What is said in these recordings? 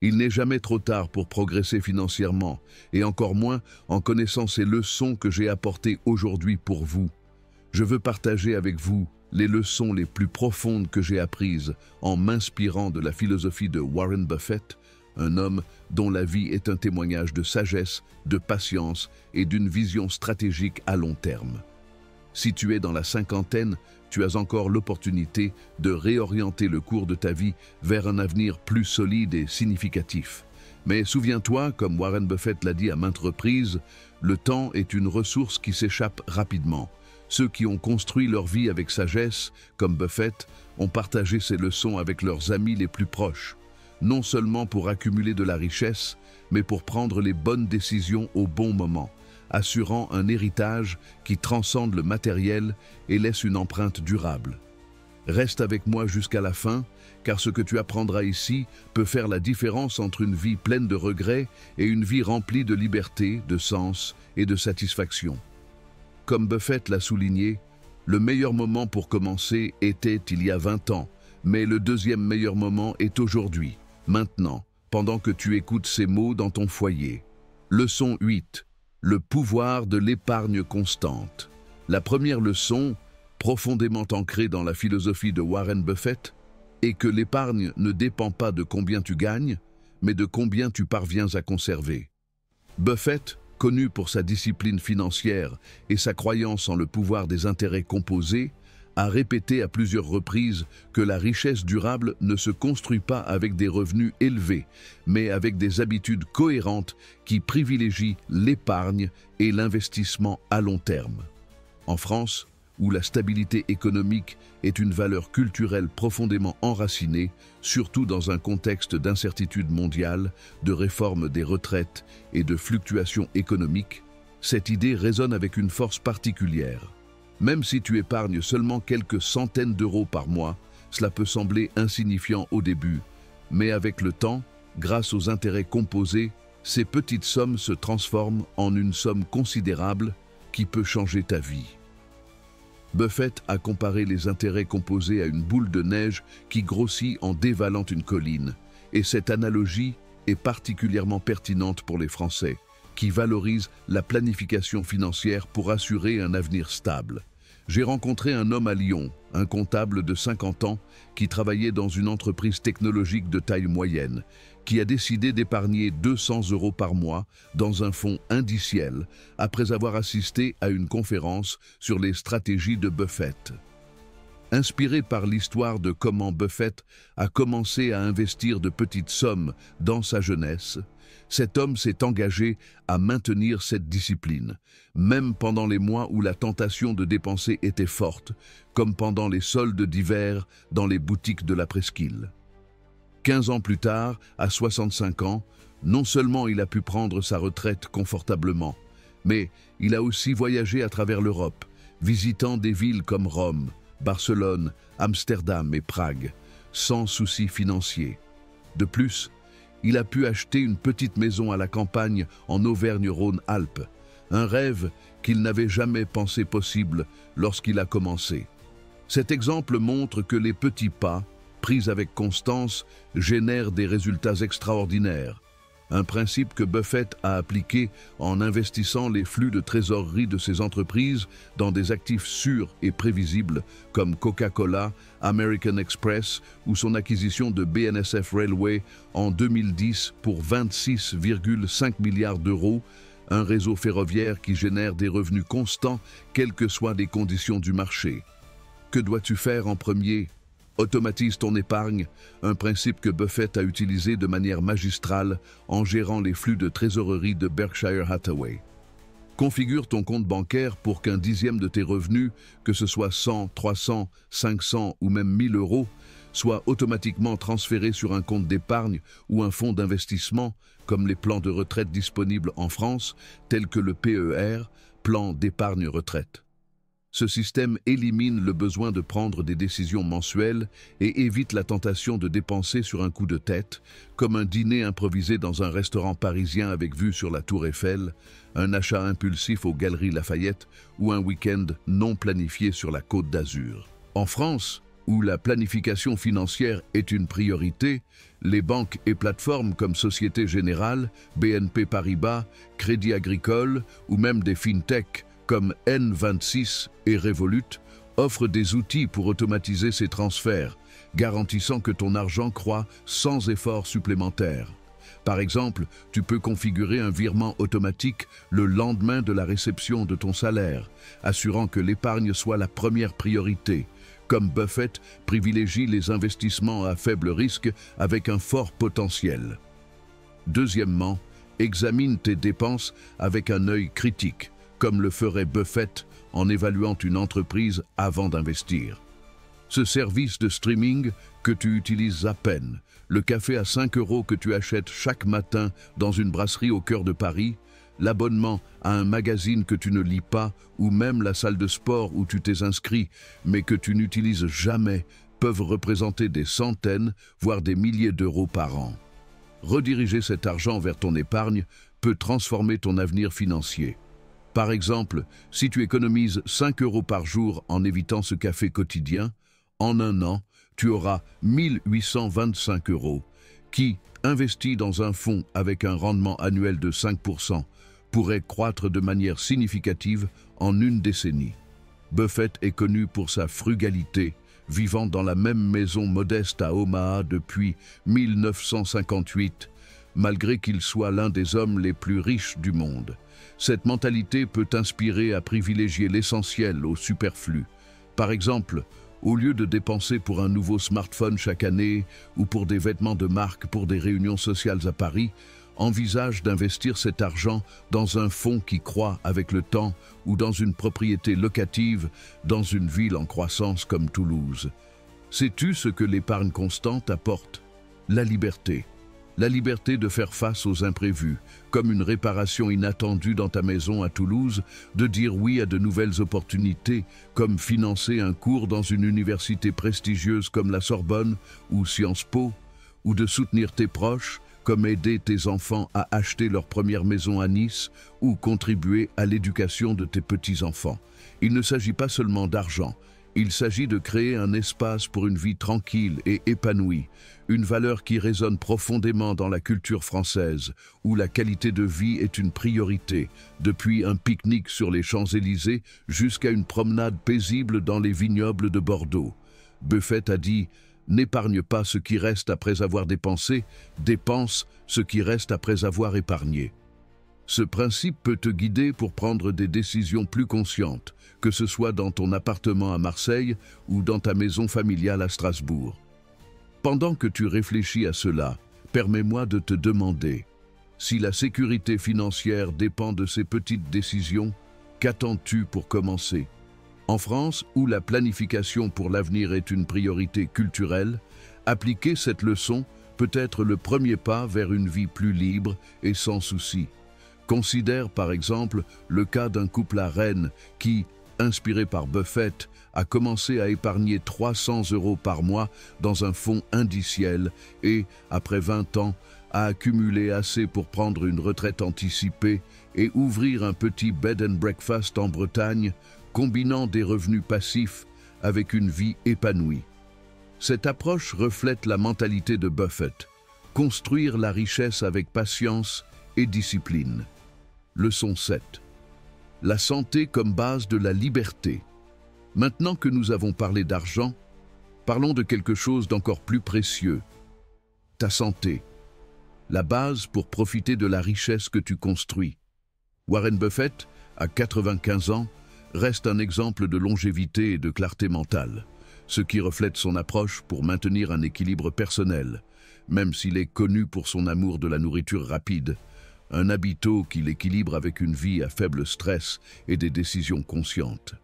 Il n'est jamais trop tard pour progresser financièrement, et encore moins en connaissant ces leçons que j'ai apportées aujourd'hui pour vous. Je veux partager avec vous les leçons les plus profondes que j'ai apprises en m'inspirant de la philosophie de Warren Buffett, un homme dont la vie est un témoignage de sagesse, de patience et d'une vision stratégique à long terme. Si tu es dans la cinquantaine, tu as encore l'opportunité de réorienter le cours de ta vie vers un avenir plus solide et significatif. Mais souviens-toi, comme Warren Buffett l'a dit à maintes reprises, le temps est une ressource qui s'échappe rapidement. Ceux qui ont construit leur vie avec sagesse, comme Buffett, ont partagé ces leçons avec leurs amis les plus proches, non seulement pour accumuler de la richesse, mais pour prendre les bonnes décisions au bon moment, assurant un héritage qui transcende le matériel et laisse une empreinte durable. Reste avec moi jusqu'à la fin, car ce que tu apprendras ici peut faire la différence entre une vie pleine de regrets et une vie remplie de liberté, de sens et de satisfaction. Comme Buffett l'a souligné, le meilleur moment pour commencer était il y a 20 ans, mais le deuxième meilleur moment est aujourd'hui, maintenant, pendant que tu écoutes ces mots dans ton foyer. Leçon 8. Le pouvoir de l'épargne constante. La première leçon, profondément ancrée dans la philosophie de Warren Buffett, est que l'épargne ne dépend pas de combien tu gagnes, mais de combien tu parviens à conserver. Buffett, connu pour sa discipline financière et sa croyance en le pouvoir des intérêts composés, a répété à plusieurs reprises que la richesse durable ne se construit pas avec des revenus élevés, mais avec des habitudes cohérentes qui privilégient l'épargne et l'investissement à long terme. En France, où la stabilité économique est une valeur culturelle profondément enracinée, surtout dans un contexte d'incertitude mondiale, de réforme des retraites et de fluctuations économiques, cette idée résonne avec une force particulière. Même si tu épargnes seulement quelques centaines d'euros par mois, cela peut sembler insignifiant au début, mais avec le temps, grâce aux intérêts composés, ces petites sommes se transforment en une somme considérable qui peut changer ta vie. Buffett a comparé les intérêts composés à une boule de neige qui grossit en dévalant une colline, et cette analogie est particulièrement pertinente pour les Français, qui valorisent la planification financière pour assurer un avenir stable. J'ai rencontré un homme à Lyon, un comptable de 50 ans, qui travaillait dans une entreprise technologique de taille moyenne, qui a décidé d'épargner 200 € par mois dans un fonds indiciel après avoir assisté à une conférence sur les stratégies de Buffett. Inspiré par l'histoire de comment Buffett a commencé à investir de petites sommes dans sa jeunesse, cet homme s'est engagé à maintenir cette discipline, même pendant les mois où la tentation de dépenser était forte, comme pendant les soldes d'hiver dans les boutiques de la presqu'île. 15 ans plus tard, à 65 ans, non seulement il a pu prendre sa retraite confortablement, mais il a aussi voyagé à travers l'Europe, visitant des villes comme Rome, Barcelone, Amsterdam et Prague, sans souci financier. De plus, il a pu acheter une petite maison à la campagne en Auvergne-Rhône-Alpes, un rêve qu'il n'avait jamais pensé possible lorsqu'il a commencé. Cet exemple montre que les petits pas, pris avec constance, génèrent des résultats extraordinaires. Un principe que Buffett a appliqué en investissant les flux de trésorerie de ses entreprises dans des actifs sûrs et prévisibles comme Coca-Cola, American Express ou son acquisition de BNSF Railway en 2010 pour 26,5 milliards d'euros, un réseau ferroviaire qui génère des revenus constants quelles que soient les conditions du marché. Que dois-tu faire en premier ? Automatise ton épargne, un principe que Buffett a utilisé de manière magistrale en gérant les flux de trésorerie de Berkshire Hathaway. Configure ton compte bancaire pour qu'un dixième de tes revenus, que ce soit 100, 300, 500 ou même 1000 €, soit automatiquement transféré sur un compte d'épargne ou un fonds d'investissement, comme les plans de retraite disponibles en France, tels que le PER, plan d'épargne retraite. Ce système élimine le besoin de prendre des décisions mensuelles et évite la tentation de dépenser sur un coup de tête, comme un dîner improvisé dans un restaurant parisien avec vue sur la Tour Eiffel, un achat impulsif aux Galeries Lafayette ou un week-end non planifié sur la Côte d'Azur. En France, où la planification financière est une priorité, les banques et plateformes comme Société Générale, BNP Paribas, Crédit Agricole ou même des fintechs comme N26 et Revolut offrent des outils pour automatiser ces transferts, garantissant que ton argent croît sans effort supplémentaire. Par exemple, tu peux configurer un virement automatique le lendemain de la réception de ton salaire, assurant que l'épargne soit la première priorité. Comme Buffett privilégie les investissements à faible risque avec un fort potentiel. Deuxièmement, examine tes dépenses avec un œil critique, comme le ferait Buffett en évaluant une entreprise avant d'investir. Ce service de streaming que tu utilises à peine, le café à 5 € que tu achètes chaque matin dans une brasserie au cœur de Paris, l'abonnement à un magazine que tu ne lis pas ou même la salle de sport où tu t'es inscrit mais que tu n'utilises jamais peuvent représenter des centaines, voire des milliers d'euros par an. Rediriger cet argent vers ton épargne peut transformer ton avenir financier. Par exemple, si tu économises 5 € par jour en évitant ce café quotidien, en un an, tu auras 1825 € qui, investis dans un fonds avec un rendement annuel de 5%, pourrait croître de manière significative en une décennie. Buffett est connu pour sa frugalité, vivant dans la même maison modeste à Omaha depuis 1958, malgré qu'il soit l'un des hommes les plus riches du monde. Cette mentalité peut inspirer à privilégier l'essentiel au superflu. Par exemple, au lieu de dépenser pour un nouveau smartphone chaque année ou pour des vêtements de marque pour des réunions sociales à Paris, envisage d'investir cet argent dans un fonds qui croît avec le temps ou dans une propriété locative dans une ville en croissance comme Toulouse. Sais-tu ce que l'épargne constante apporte? La liberté. La liberté de faire face aux imprévus, comme une réparation inattendue dans ta maison à Toulouse, de dire oui à de nouvelles opportunités, comme financer un cours dans une université prestigieuse comme la Sorbonne ou Sciences Po, ou de soutenir tes proches, comme aider tes enfants à acheter leur première maison à Nice ou contribuer à l'éducation de tes petits-enfants. Il ne s'agit pas seulement d'argent, il s'agit de créer un espace pour une vie tranquille et épanouie, une valeur qui résonne profondément dans la culture française, où la qualité de vie est une priorité, depuis un pique-nique sur les Champs-Élysées jusqu'à une promenade paisible dans les vignobles de Bordeaux. Buffett a dit « N'épargne pas ce qui reste après avoir dépensé, dépense ce qui reste après avoir épargné ». Ce principe peut te guider pour prendre des décisions plus conscientes, que ce soit dans ton appartement à Marseille ou dans ta maison familiale à Strasbourg. Pendant que tu réfléchis à cela, permets-moi de te demander, si la sécurité financière dépend de ces petites décisions, qu'attends-tu pour commencer? En France, où la planification pour l'avenir est une priorité culturelle, appliquer cette leçon peut être le premier pas vers une vie plus libre et sans soucis. Considère par exemple le cas d'un couple à Rennes qui, inspiré par Buffett, a commencé à épargner 300 € par mois dans un fonds indiciel et, après 20 ans, a accumulé assez pour prendre une retraite anticipée et ouvrir un petit bed and breakfast en Bretagne, combinant des revenus passifs avec une vie épanouie. Cette approche reflète la mentalité de Buffett, construire la richesse avec patience et discipline. Leçon 7. La santé comme base de la liberté. Maintenant que nous avons parlé d'argent, parlons de quelque chose d'encore plus précieux. Ta santé. La base pour profiter de la richesse que tu construis. Warren Buffett, à 95 ans, reste un exemple de longévité et de clarté mentale, ce qui reflète son approche pour maintenir un équilibre personnel, même s'il est connu pour son amour de la nourriture rapide, un habito qu'il équilibre avec une vie à faible stress et des décisions conscientes.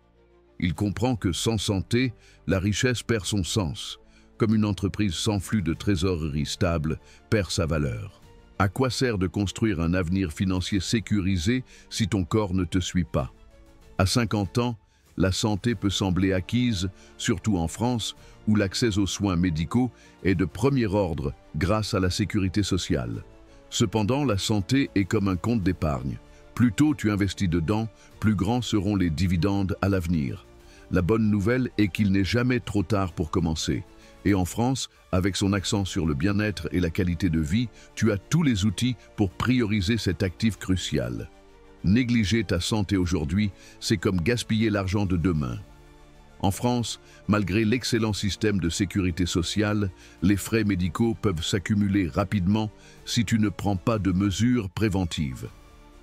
Il comprend que sans santé, la richesse perd son sens, comme une entreprise sans flux de trésorerie stable perd sa valeur. À quoi sert de construire un avenir financier sécurisé si ton corps ne te suit pas? À 50 ans, la santé peut sembler acquise, surtout en France, où l'accès aux soins médicaux est de premier ordre grâce à la sécurité sociale. Cependant, la santé est comme un compte d'épargne. Plus tôt tu investis dedans, plus grands seront les dividendes à l'avenir. La bonne nouvelle est qu'il n'est jamais trop tard pour commencer. Et en France, avec son accent sur le bien-être et la qualité de vie, tu as tous les outils pour prioriser cet actif crucial. Négliger ta santé aujourd'hui, c'est comme gaspiller l'argent de demain. En France, malgré l'excellent système de sécurité sociale, les frais médicaux peuvent s'accumuler rapidement si tu ne prends pas de mesures préventives.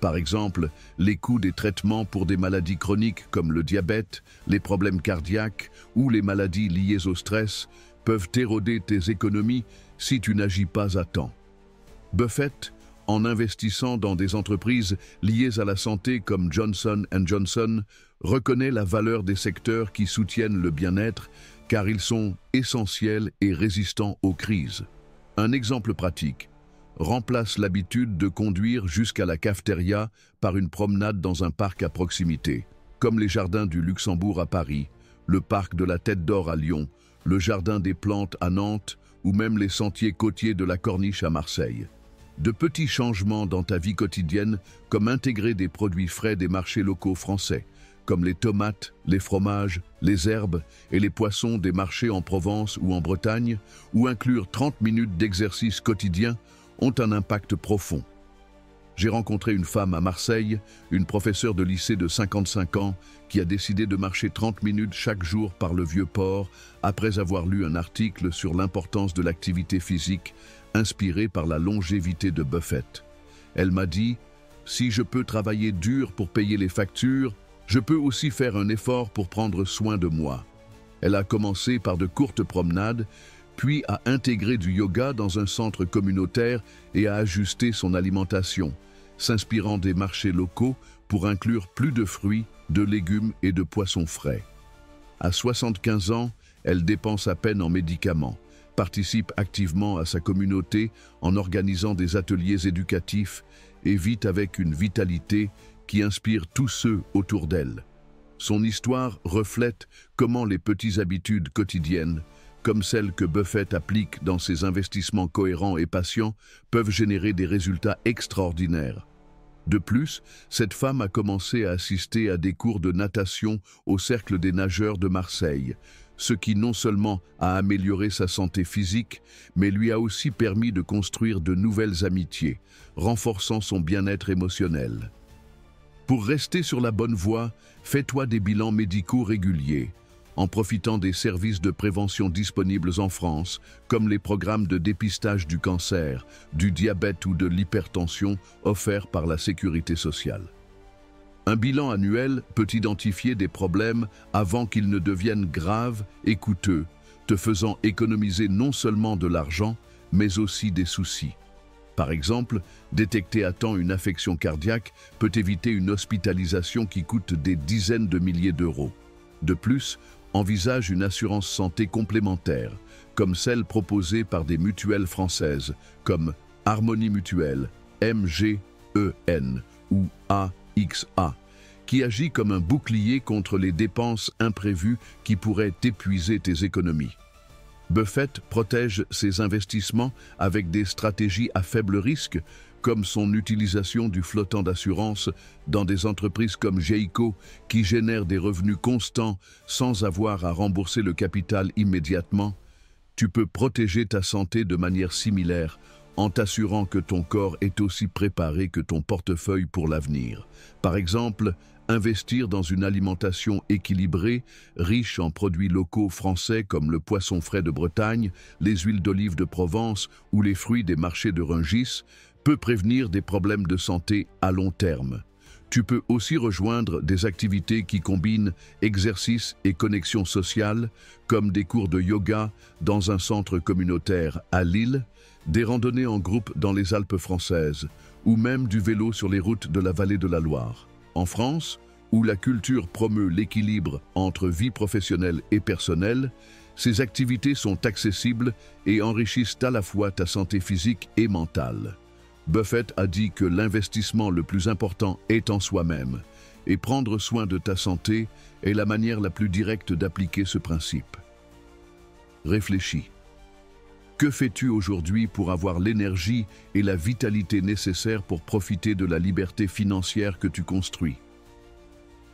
Par exemple, les coûts des traitements pour des maladies chroniques comme le diabète, les problèmes cardiaques ou les maladies liées au stress peuvent éroder tes économies si tu n'agis pas à temps. Buffett, en investissant dans des entreprises liées à la santé comme Johnson & Johnson, reconnaît la valeur des secteurs qui soutiennent le bien-être car ils sont essentiels et résistants aux crises. Un exemple pratique. Remplace l'habitude de conduire jusqu'à la cafétéria par une promenade dans un parc à proximité, comme les jardins du Luxembourg à Paris, le parc de la Tête d'Or à Lyon, le jardin des plantes à Nantes ou même les sentiers côtiers de la Corniche à Marseille. De petits changements dans ta vie quotidienne, comme intégrer des produits frais des marchés locaux français, comme les tomates, les fromages, les herbes et les poissons des marchés en Provence ou en Bretagne, ou inclure 30 minutes d'exercice quotidien, ont un impact profond. J'ai rencontré une femme à Marseille, une professeure de lycée de 55 ans, qui a décidé de marcher 30 minutes chaque jour par le Vieux-Port après avoir lu un article sur l'importance de l'activité physique inspiré par la longévité de Buffett. Elle m'a dit « Si je peux travailler dur pour payer les factures, je peux aussi faire un effort pour prendre soin de moi. » Elle a commencé par de courtes promenades, puis a intégré du yoga dans un centre communautaire et a ajusté son alimentation, s'inspirant des marchés locaux pour inclure plus de fruits, de légumes et de poissons frais. À 75 ans, elle dépense à peine en médicaments, participe activement à sa communauté en organisant des ateliers éducatifs et vit avec une vitalité qui inspire tous ceux autour d'elle. Son histoire reflète comment les petites habitudes quotidiennes, comme celles que Buffett applique dans ses investissements cohérents et patients, peuvent générer des résultats extraordinaires. De plus, cette femme a commencé à assister à des cours de natation au Cercle des nageurs de Marseille, ce qui non seulement a amélioré sa santé physique, mais lui a aussi permis de construire de nouvelles amitiés, renforçant son bien-être émotionnel. Pour rester sur la bonne voie, fais-toi des bilans médicaux réguliers, en profitant des services de prévention disponibles en France, comme les programmes de dépistage du cancer, du diabète ou de l'hypertension offerts par la Sécurité sociale. Un bilan annuel peut identifier des problèmes avant qu'ils ne deviennent graves et coûteux, te faisant économiser non seulement de l'argent, mais aussi des soucis. Par exemple, détecter à temps une affection cardiaque peut éviter une hospitalisation qui coûte des dizaines de milliers d'euros. De plus, envisage une assurance santé complémentaire, comme celle proposée par des mutuelles françaises, comme Harmonie Mutuelle, MGEN ou AXA, qui agit comme un bouclier contre les dépenses imprévues qui pourraient épuiser tes économies. Buffett protège ses investissements avec des stratégies à faible risque, comme son utilisation du flottant d'assurance dans des entreprises comme Geico qui génèrent des revenus constants sans avoir à rembourser le capital immédiatement. Tu peux protéger ta santé de manière similaire en t'assurant que ton corps est aussi préparé que ton portefeuille pour l'avenir. Par exemple, investir dans une alimentation équilibrée, riche en produits locaux français comme le poisson frais de Bretagne, les huiles d'olive de Provence ou les fruits des marchés de Rungis, peut prévenir des problèmes de santé à long terme. Tu peux aussi rejoindre des activités qui combinent exercice et connexion sociale, comme des cours de yoga dans un centre communautaire à Lille, des randonnées en groupe dans les Alpes françaises, ou même du vélo sur les routes de la vallée de la Loire. En France, où la culture promeut l'équilibre entre vie professionnelle et personnelle, ces activités sont accessibles et enrichissent à la fois ta santé physique et mentale. Buffett a dit que l'investissement le plus important est en soi-même, et prendre soin de ta santé est la manière la plus directe d'appliquer ce principe. Réfléchis. Que fais-tu aujourd'hui pour avoir l'énergie et la vitalité nécessaires pour profiter de la liberté financière que tu construis?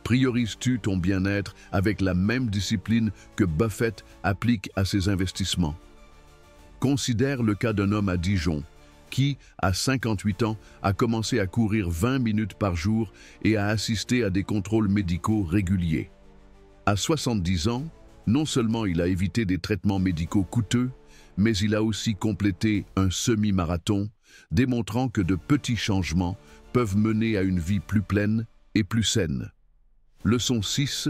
Priorises-tu ton bien-être avec la même discipline que Buffett applique à ses investissements? Considère le cas d'un homme à Dijon qui, à 58 ans, a commencé à courir 20 minutes par jour et a assisté à des contrôles médicaux réguliers. À 70 ans, non seulement il a évité des traitements médicaux coûteux, mais il a aussi complété un semi-marathon, démontrant que de petits changements peuvent mener à une vie plus pleine et plus saine. Leçon 6.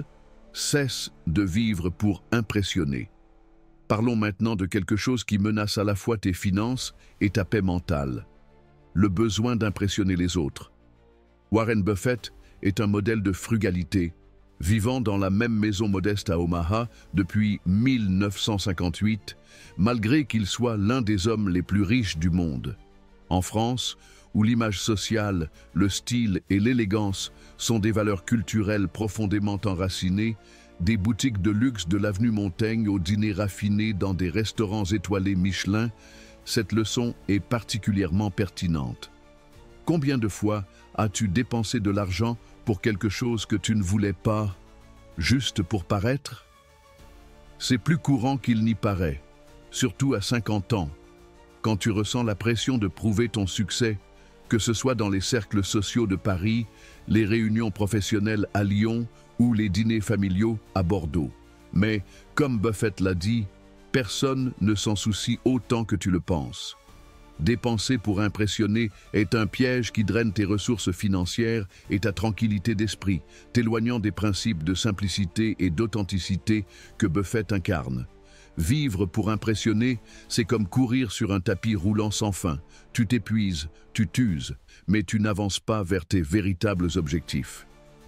Cesse de vivre pour impressionner. Parlons maintenant de quelque chose qui menace à la fois tes finances et ta paix mentale. Le besoin d'impressionner les autres. Warren Buffett est un modèle de frugalité, vivant dans la même maison modeste à Omaha depuis 1958, malgré qu'il soit l'un des hommes les plus riches du monde. En France, où l'image sociale, le style et l'élégance sont des valeurs culturelles profondément enracinées, des boutiques de luxe de l'avenue Montaigne aux dîners raffinés dans des restaurants étoilés Michelin, cette leçon est particulièrement pertinente. Combien de fois as-tu dépensé de l'argent pour quelque chose que tu ne voulais pas, juste pour paraître? C'est plus courant qu'il n'y paraît, surtout à 50 ans, quand tu ressens la pression de prouver ton succès, que ce soit dans les cercles sociaux de Paris, les réunions professionnelles à Lyon ou les dîners familiaux à Bordeaux. Mais, comme Buffett l'a dit, personne ne s'en soucie autant que tu le penses. Dépenser pour impressionner est un piège qui draine tes ressources financières et ta tranquillité d'esprit, t'éloignant des principes de simplicité et d'authenticité que Buffett incarne. Vivre pour impressionner, c'est comme courir sur un tapis roulant sans fin. Tu t'épuises, tu t'uses, mais tu n'avances pas vers tes véritables objectifs.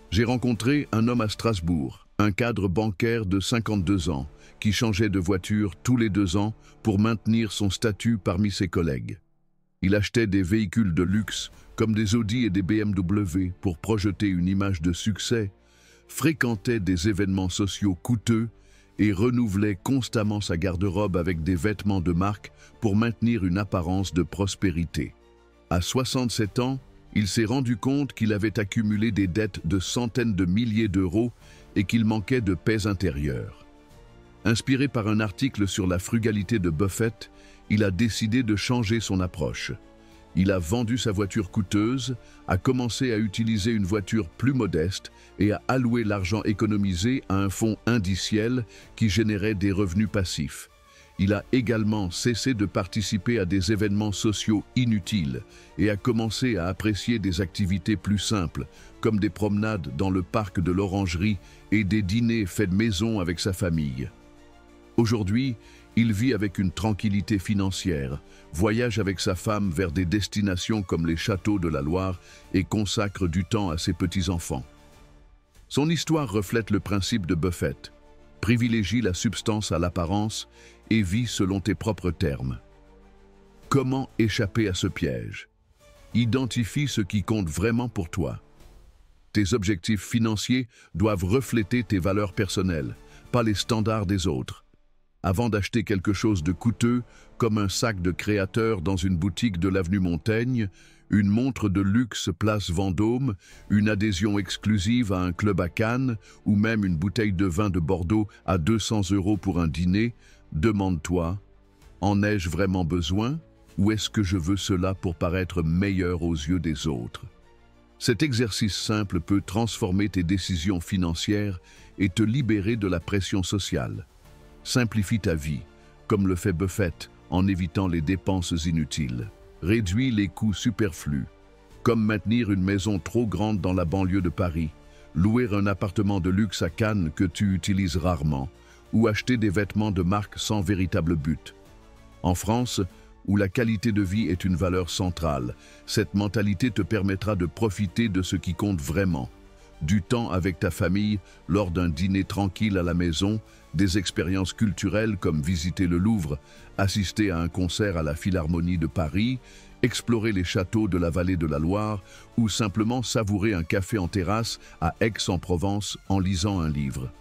J'ai rencontré un homme à Strasbourg, un cadre bancaire de 52 ans, qui changeait de voiture tous les 2 ans pour maintenir son statut parmi ses collègues. Il achetait des véhicules de luxe, comme des Audi et des BMW, pour projeter une image de succès, fréquentait des événements sociaux coûteux et renouvelait constamment sa garde-robe avec des vêtements de marque pour maintenir une apparence de prospérité. À 67 ans, il s'est rendu compte qu'il avait accumulé des dettes de centaines de milliers d'euros et qu'il manquait de paix intérieure. Inspiré par un article sur la frugalité de Buffett, il a décidé de changer son approche. Il a vendu sa voiture coûteuse, a commencé à utiliser une voiture plus modeste et a alloué l'argent économisé à un fonds indiciel qui générait des revenus passifs. Il a également cessé de participer à des événements sociaux inutiles et a commencé à apprécier des activités plus simples, comme des promenades dans le parc de l'Orangerie et des dîners faits de maison avec sa famille. Aujourd'hui, il vit avec une tranquillité financière, voyage avec sa femme vers des destinations comme les châteaux de la Loire et consacre du temps à ses petits-enfants. Son histoire reflète le principe de Buffett. Privilégie la substance à l'apparence et vis selon tes propres termes. Comment échapper à ce piège? Identifie ce qui compte vraiment pour toi. Tes objectifs financiers doivent refléter tes valeurs personnelles, pas les standards des autres. Avant d'acheter quelque chose de coûteux, comme un sac de créateur dans une boutique de l'avenue Montaigne, une montre de luxe place Vendôme, une adhésion exclusive à un club à Cannes, ou même une bouteille de vin de Bordeaux à 200 € pour un dîner, demande-toi, en ai-je vraiment besoin, ou est-ce que je veux cela pour paraître meilleur aux yeux des autres? Cet exercice simple peut transformer tes décisions financières et te libérer de la pression sociale. Simplifie ta vie, comme le fait Buffett, en évitant les dépenses inutiles. Réduis les coûts superflus, comme maintenir une maison trop grande dans la banlieue de Paris, louer un appartement de luxe à Cannes que tu utilises rarement, ou acheter des vêtements de marque sans véritable but. En France, où la qualité de vie est une valeur centrale, cette mentalité te permettra de profiter de ce qui compte vraiment. Du temps avec ta famille lors d'un dîner tranquille à la maison, des expériences culturelles comme visiter le Louvre, assister à un concert à la Philharmonie de Paris, explorer les châteaux de la vallée de la Loire ou simplement savourer un café en terrasse à Aix-en-Provence en lisant un livre.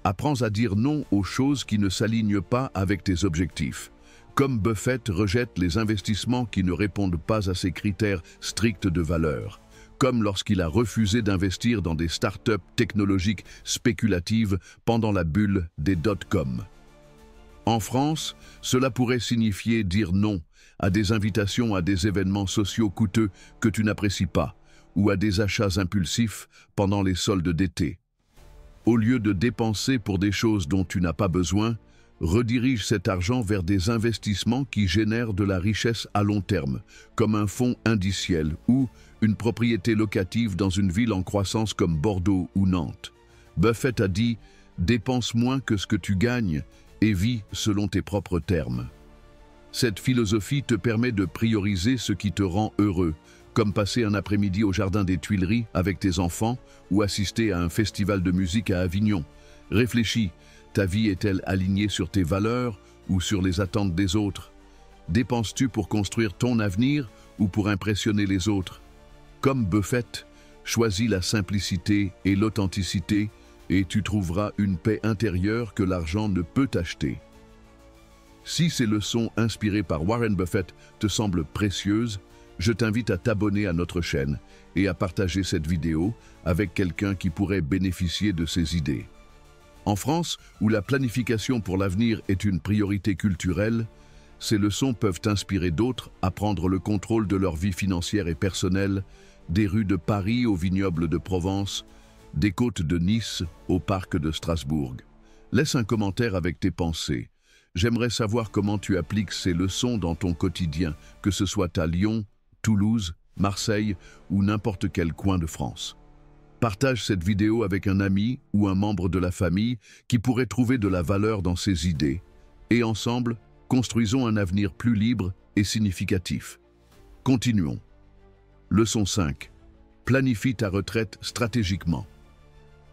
Apprends à dire non aux choses qui ne s'alignent pas avec tes objectifs. Comme Buffett rejette les investissements qui ne répondent pas à ses critères stricts de valeur. comme lorsqu'il a refusé d'investir dans des startups technologiques spéculatives pendant la bulle des dot-com. En France, cela pourrait signifier dire non à des invitations à des événements sociaux coûteux que tu n'apprécies pas, ou à des achats impulsifs pendant les soldes d'été. Au lieu de dépenser pour des choses dont tu n'as pas besoin, redirige cet argent vers des investissements qui génèrent de la richesse à long terme, comme un fonds indiciel ou une propriété locative dans une ville en croissance comme Bordeaux ou Nantes. Buffett a dit « Dépense moins que ce que tu gagnes et vis selon tes propres termes ». Cette philosophie te permet de prioriser ce qui te rend heureux, comme passer un après-midi au jardin des Tuileries avec tes enfants ou assister à un festival de musique à Avignon. Réfléchis, ta vie est-elle alignée sur tes valeurs ou sur les attentes des autres? Dépenses-tu pour construire ton avenir ou pour impressionner les autres? Comme Buffett, choisis la simplicité et l'authenticité et tu trouveras une paix intérieure que l'argent ne peut acheter. Si ces leçons inspirées par Warren Buffett te semblent précieuses, je t'invite à t'abonner à notre chaîne et à partager cette vidéo avec quelqu'un qui pourrait bénéficier de ces idées. En France, où la planification pour l'avenir est une priorité culturelle, ces leçons peuvent inspirer d'autres à prendre le contrôle de leur vie financière et personnelle, des rues de Paris aux vignobles de Provence, des côtes de Nice au parc de Strasbourg. Laisse un commentaire avec tes pensées. J'aimerais savoir comment tu appliques ces leçons dans ton quotidien, que ce soit à Lyon, Toulouse, Marseille ou n'importe quel coin de France. Partage cette vidéo avec un ami ou un membre de la famille qui pourrait trouver de la valeur dans ces idées. Et ensemble, construisons un avenir plus libre et significatif. Continuons. Leçon 5. Planifie ta retraite stratégiquement.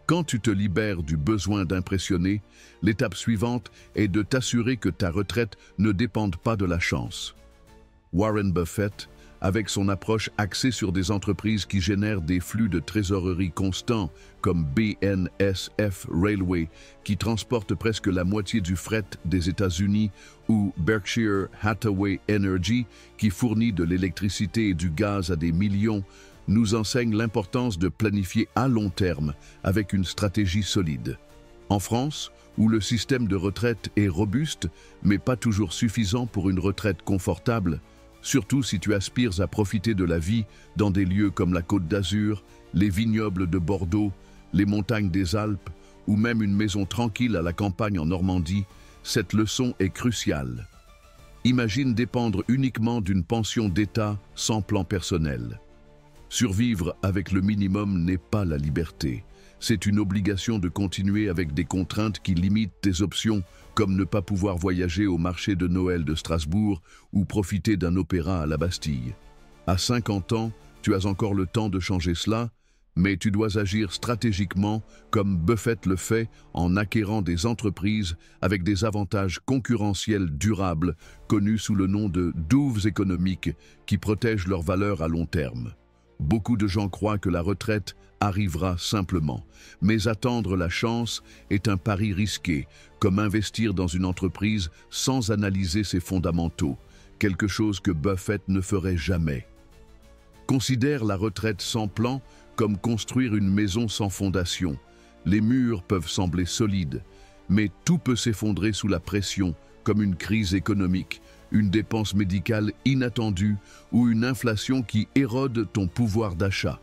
Quand tu te libères du besoin d'impressionner, l'étape suivante est de t'assurer que ta retraite ne dépende pas de la chance. Warren Buffett, avec son approche axée sur des entreprises qui génèrent des flux de trésorerie constants, comme BNSF Railway, qui transporte presque la moitié du fret des États-Unis, ou Berkshire Hathaway Energy, qui fournit de l'électricité et du gaz à des millions, nous enseigne l'importance de planifier à long terme avec une stratégie solide. En France, où le système de retraite est robuste, mais pas toujours suffisant pour une retraite confortable, surtout si tu aspires à profiter de la vie dans des lieux comme la Côte d'Azur, les vignobles de Bordeaux, les montagnes des Alpes ou même une maison tranquille à la campagne en Normandie, cette leçon est cruciale. Imagine dépendre uniquement d'une pension d'État sans plan personnel. Survivre avec le minimum n'est pas la liberté. C'est une obligation de continuer avec des contraintes qui limitent tes options, comme ne pas pouvoir voyager au marché de Noël de Strasbourg ou profiter d'un opéra à la Bastille. À 50 ans, tu as encore le temps de changer cela, mais tu dois agir stratégiquement comme Buffett le fait en acquérant des entreprises avec des avantages concurrentiels durables, connus sous le nom de douves économiques, qui protègent leur valeur à long terme. Beaucoup de gens croient que la retraite arrivera simplement, mais attendre la chance est un pari risqué, comme investir dans une entreprise sans analyser ses fondamentaux, quelque chose que Buffett ne ferait jamais. Considère la retraite sans plan comme construire une maison sans fondation. Les murs peuvent sembler solides, mais tout peut s'effondrer sous la pression, comme une crise économique, une dépense médicale inattendue ou une inflation qui érode ton pouvoir d'achat.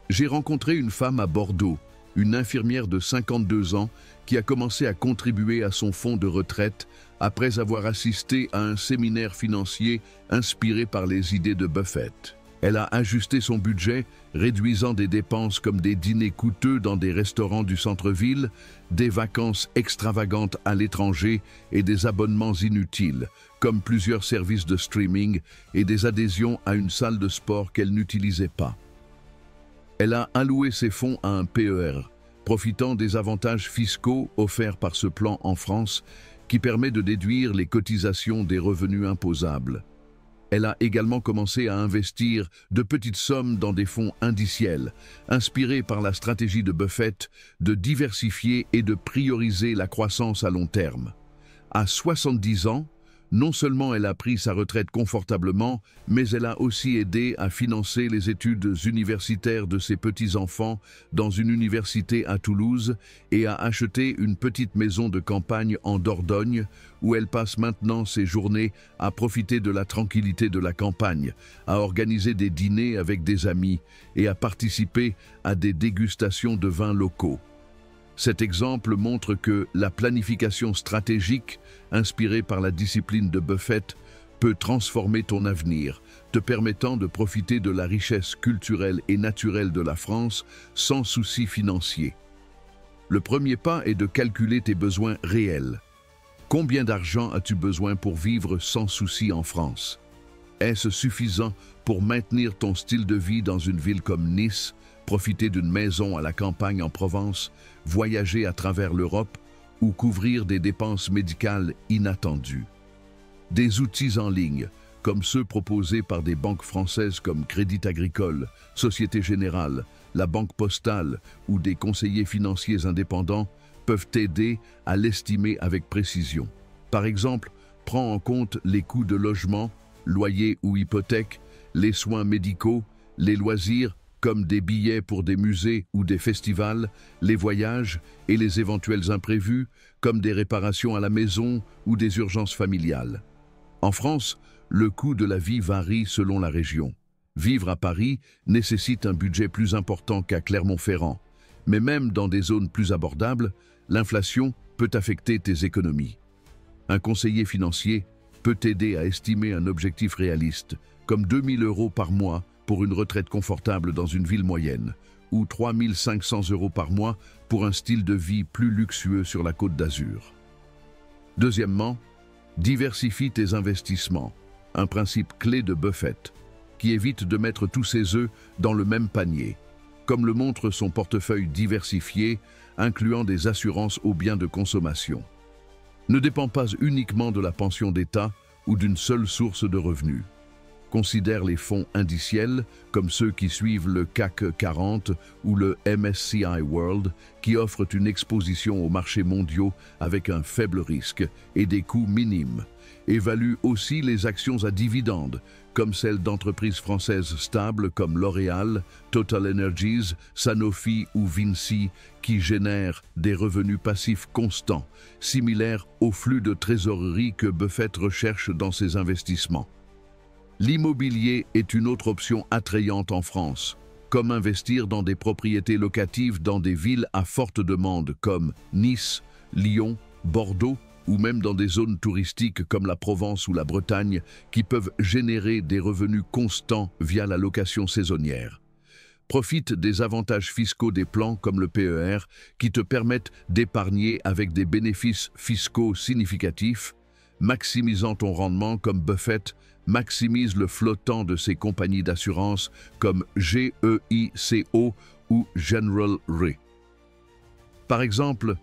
J'ai rencontré une femme à Bordeaux, une infirmière de 52 ans qui a commencé à contribuer à son fonds de retraite après avoir assisté à un séminaire financier inspiré par les idées de Buffett. Elle a ajusté son budget, réduisant des dépenses comme des dîners coûteux dans des restaurants du centre-ville, des vacances extravagantes à l'étranger et des abonnements inutiles, comme plusieurs services de streaming et des adhésions à une salle de sport qu'elle n'utilisait pas. Elle a alloué ses fonds à un PER, profitant des avantages fiscaux offerts par ce plan en France, qui permet de déduire les cotisations des revenus imposables. Elle a également commencé à investir de petites sommes dans des fonds indiciels, inspirés par la stratégie de Buffett de diversifier et de prioriser la croissance à long terme. À 70 ans, Non seulement elle a pris sa retraite confortablement, mais elle a aussi aidé à financer les études universitaires de ses petits-enfants dans une université à Toulouse et a acheté une petite maison de campagne en Dordogne où elle passe maintenant ses journées à profiter de la tranquillité de la campagne, à organiser des dîners avec des amis et à participer à des dégustations de vins locaux. Cet exemple montre que la planification stratégique, inspirée par la discipline de Buffett, peut transformer ton avenir, te permettant de profiter de la richesse culturelle et naturelle de la France sans souci financier. Le premier pas est de calculer tes besoins réels. Combien d'argent as-tu besoin pour vivre sans souci en France? Est-ce suffisant pour maintenir ton style de vie dans une ville comme Nice, profiter d'une maison à la campagne en Provence, voyager à travers l'Europe ou couvrir des dépenses médicales inattendues? Des outils en ligne, comme ceux proposés par des banques françaises comme Crédit Agricole, Société Générale, la Banque Postale ou des conseillers financiers indépendants, peuvent t'aider à l'estimer avec précision. Par exemple, prends en compte les coûts de logement, loyer ou hypothèque, les soins médicaux, les loisirs, comme des billets pour des musées ou des festivals, les voyages et les éventuels imprévus, comme des réparations à la maison ou des urgences familiales. En France, le coût de la vie varie selon la région. Vivre à Paris nécessite un budget plus important qu'à Clermont-Ferrand, mais même dans des zones plus abordables, l'inflation peut affecter tes économies. Un conseiller financier peut t'aider à estimer un objectif réaliste, comme 2 000 € par mois pour une retraite confortable dans une ville moyenne, ou 3 500 € par mois pour un style de vie plus luxueux sur la Côte d'Azur. Deuxièmement, diversifie tes investissements, un principe clé de Buffett, qui évite de mettre tous ses œufs dans le même panier, comme le montre son portefeuille diversifié, incluant des assurances aux biens de consommation. Ne dépend pas uniquement de la pension d'État ou d'une seule source de revenus. Considère les fonds indiciels, comme ceux qui suivent le CAC 40 ou le MSCI World, qui offrent une exposition aux marchés mondiaux avec un faible risque et des coûts minimes. Évalue aussi les actions à dividendes, comme celles d'entreprises françaises stables comme L'Oréal, Total Energies, Sanofi ou Vinci, qui génèrent des revenus passifs constants, similaires au flux de trésorerie que Buffett recherche dans ses investissements. L'immobilier est une autre option attrayante en France, comme investir dans des propriétés locatives dans des villes à forte demande comme Nice, Lyon, Bordeaux ou même dans des zones touristiques comme la Provence ou la Bretagne qui peuvent générer des revenus constants via la location saisonnière. Profite des avantages fiscaux des plans comme le PER qui te permettent d'épargner avec des bénéfices fiscaux significatifs, maximisant ton rendement comme Buffett maximise le flottant de ses compagnies d'assurance comme GEICO ou General Re. Par exemple,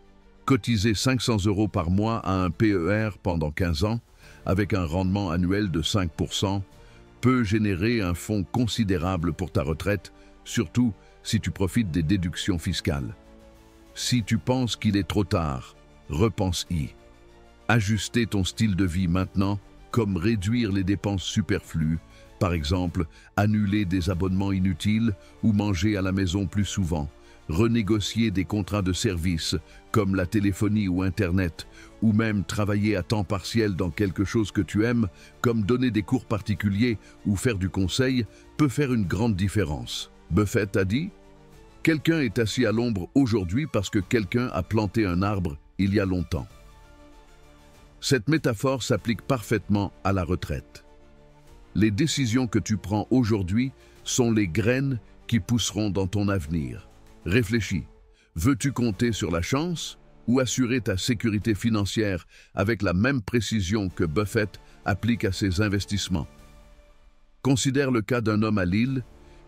cotiser 500 € par mois à un PER pendant 15 ans, avec un rendement annuel de 5%, peut générer un fonds considérable pour ta retraite, surtout si tu profites des déductions fiscales. Si tu penses qu'il est trop tard, repense-y. Ajuster ton style de vie maintenant, comme réduire les dépenses superflues, par exemple, annuler des abonnements inutiles ou manger à la maison plus souvent, renégocier des contrats de service comme la téléphonie ou Internet, ou même travailler à temps partiel dans quelque chose que tu aimes, comme donner des cours particuliers ou faire du conseil, peut faire une grande différence. Buffett a dit « Quelqu'un est assis à l'ombre aujourd'hui parce que quelqu'un a planté un arbre il y a longtemps. » Cette métaphore s'applique parfaitement à la retraite. Les décisions que tu prends aujourd'hui sont les graines qui pousseront dans ton avenir. Réfléchis. Veux-tu compter sur la chance ou assurer ta sécurité financière avec la même précision que Buffett applique à ses investissements? Considère le cas d'un homme à Lille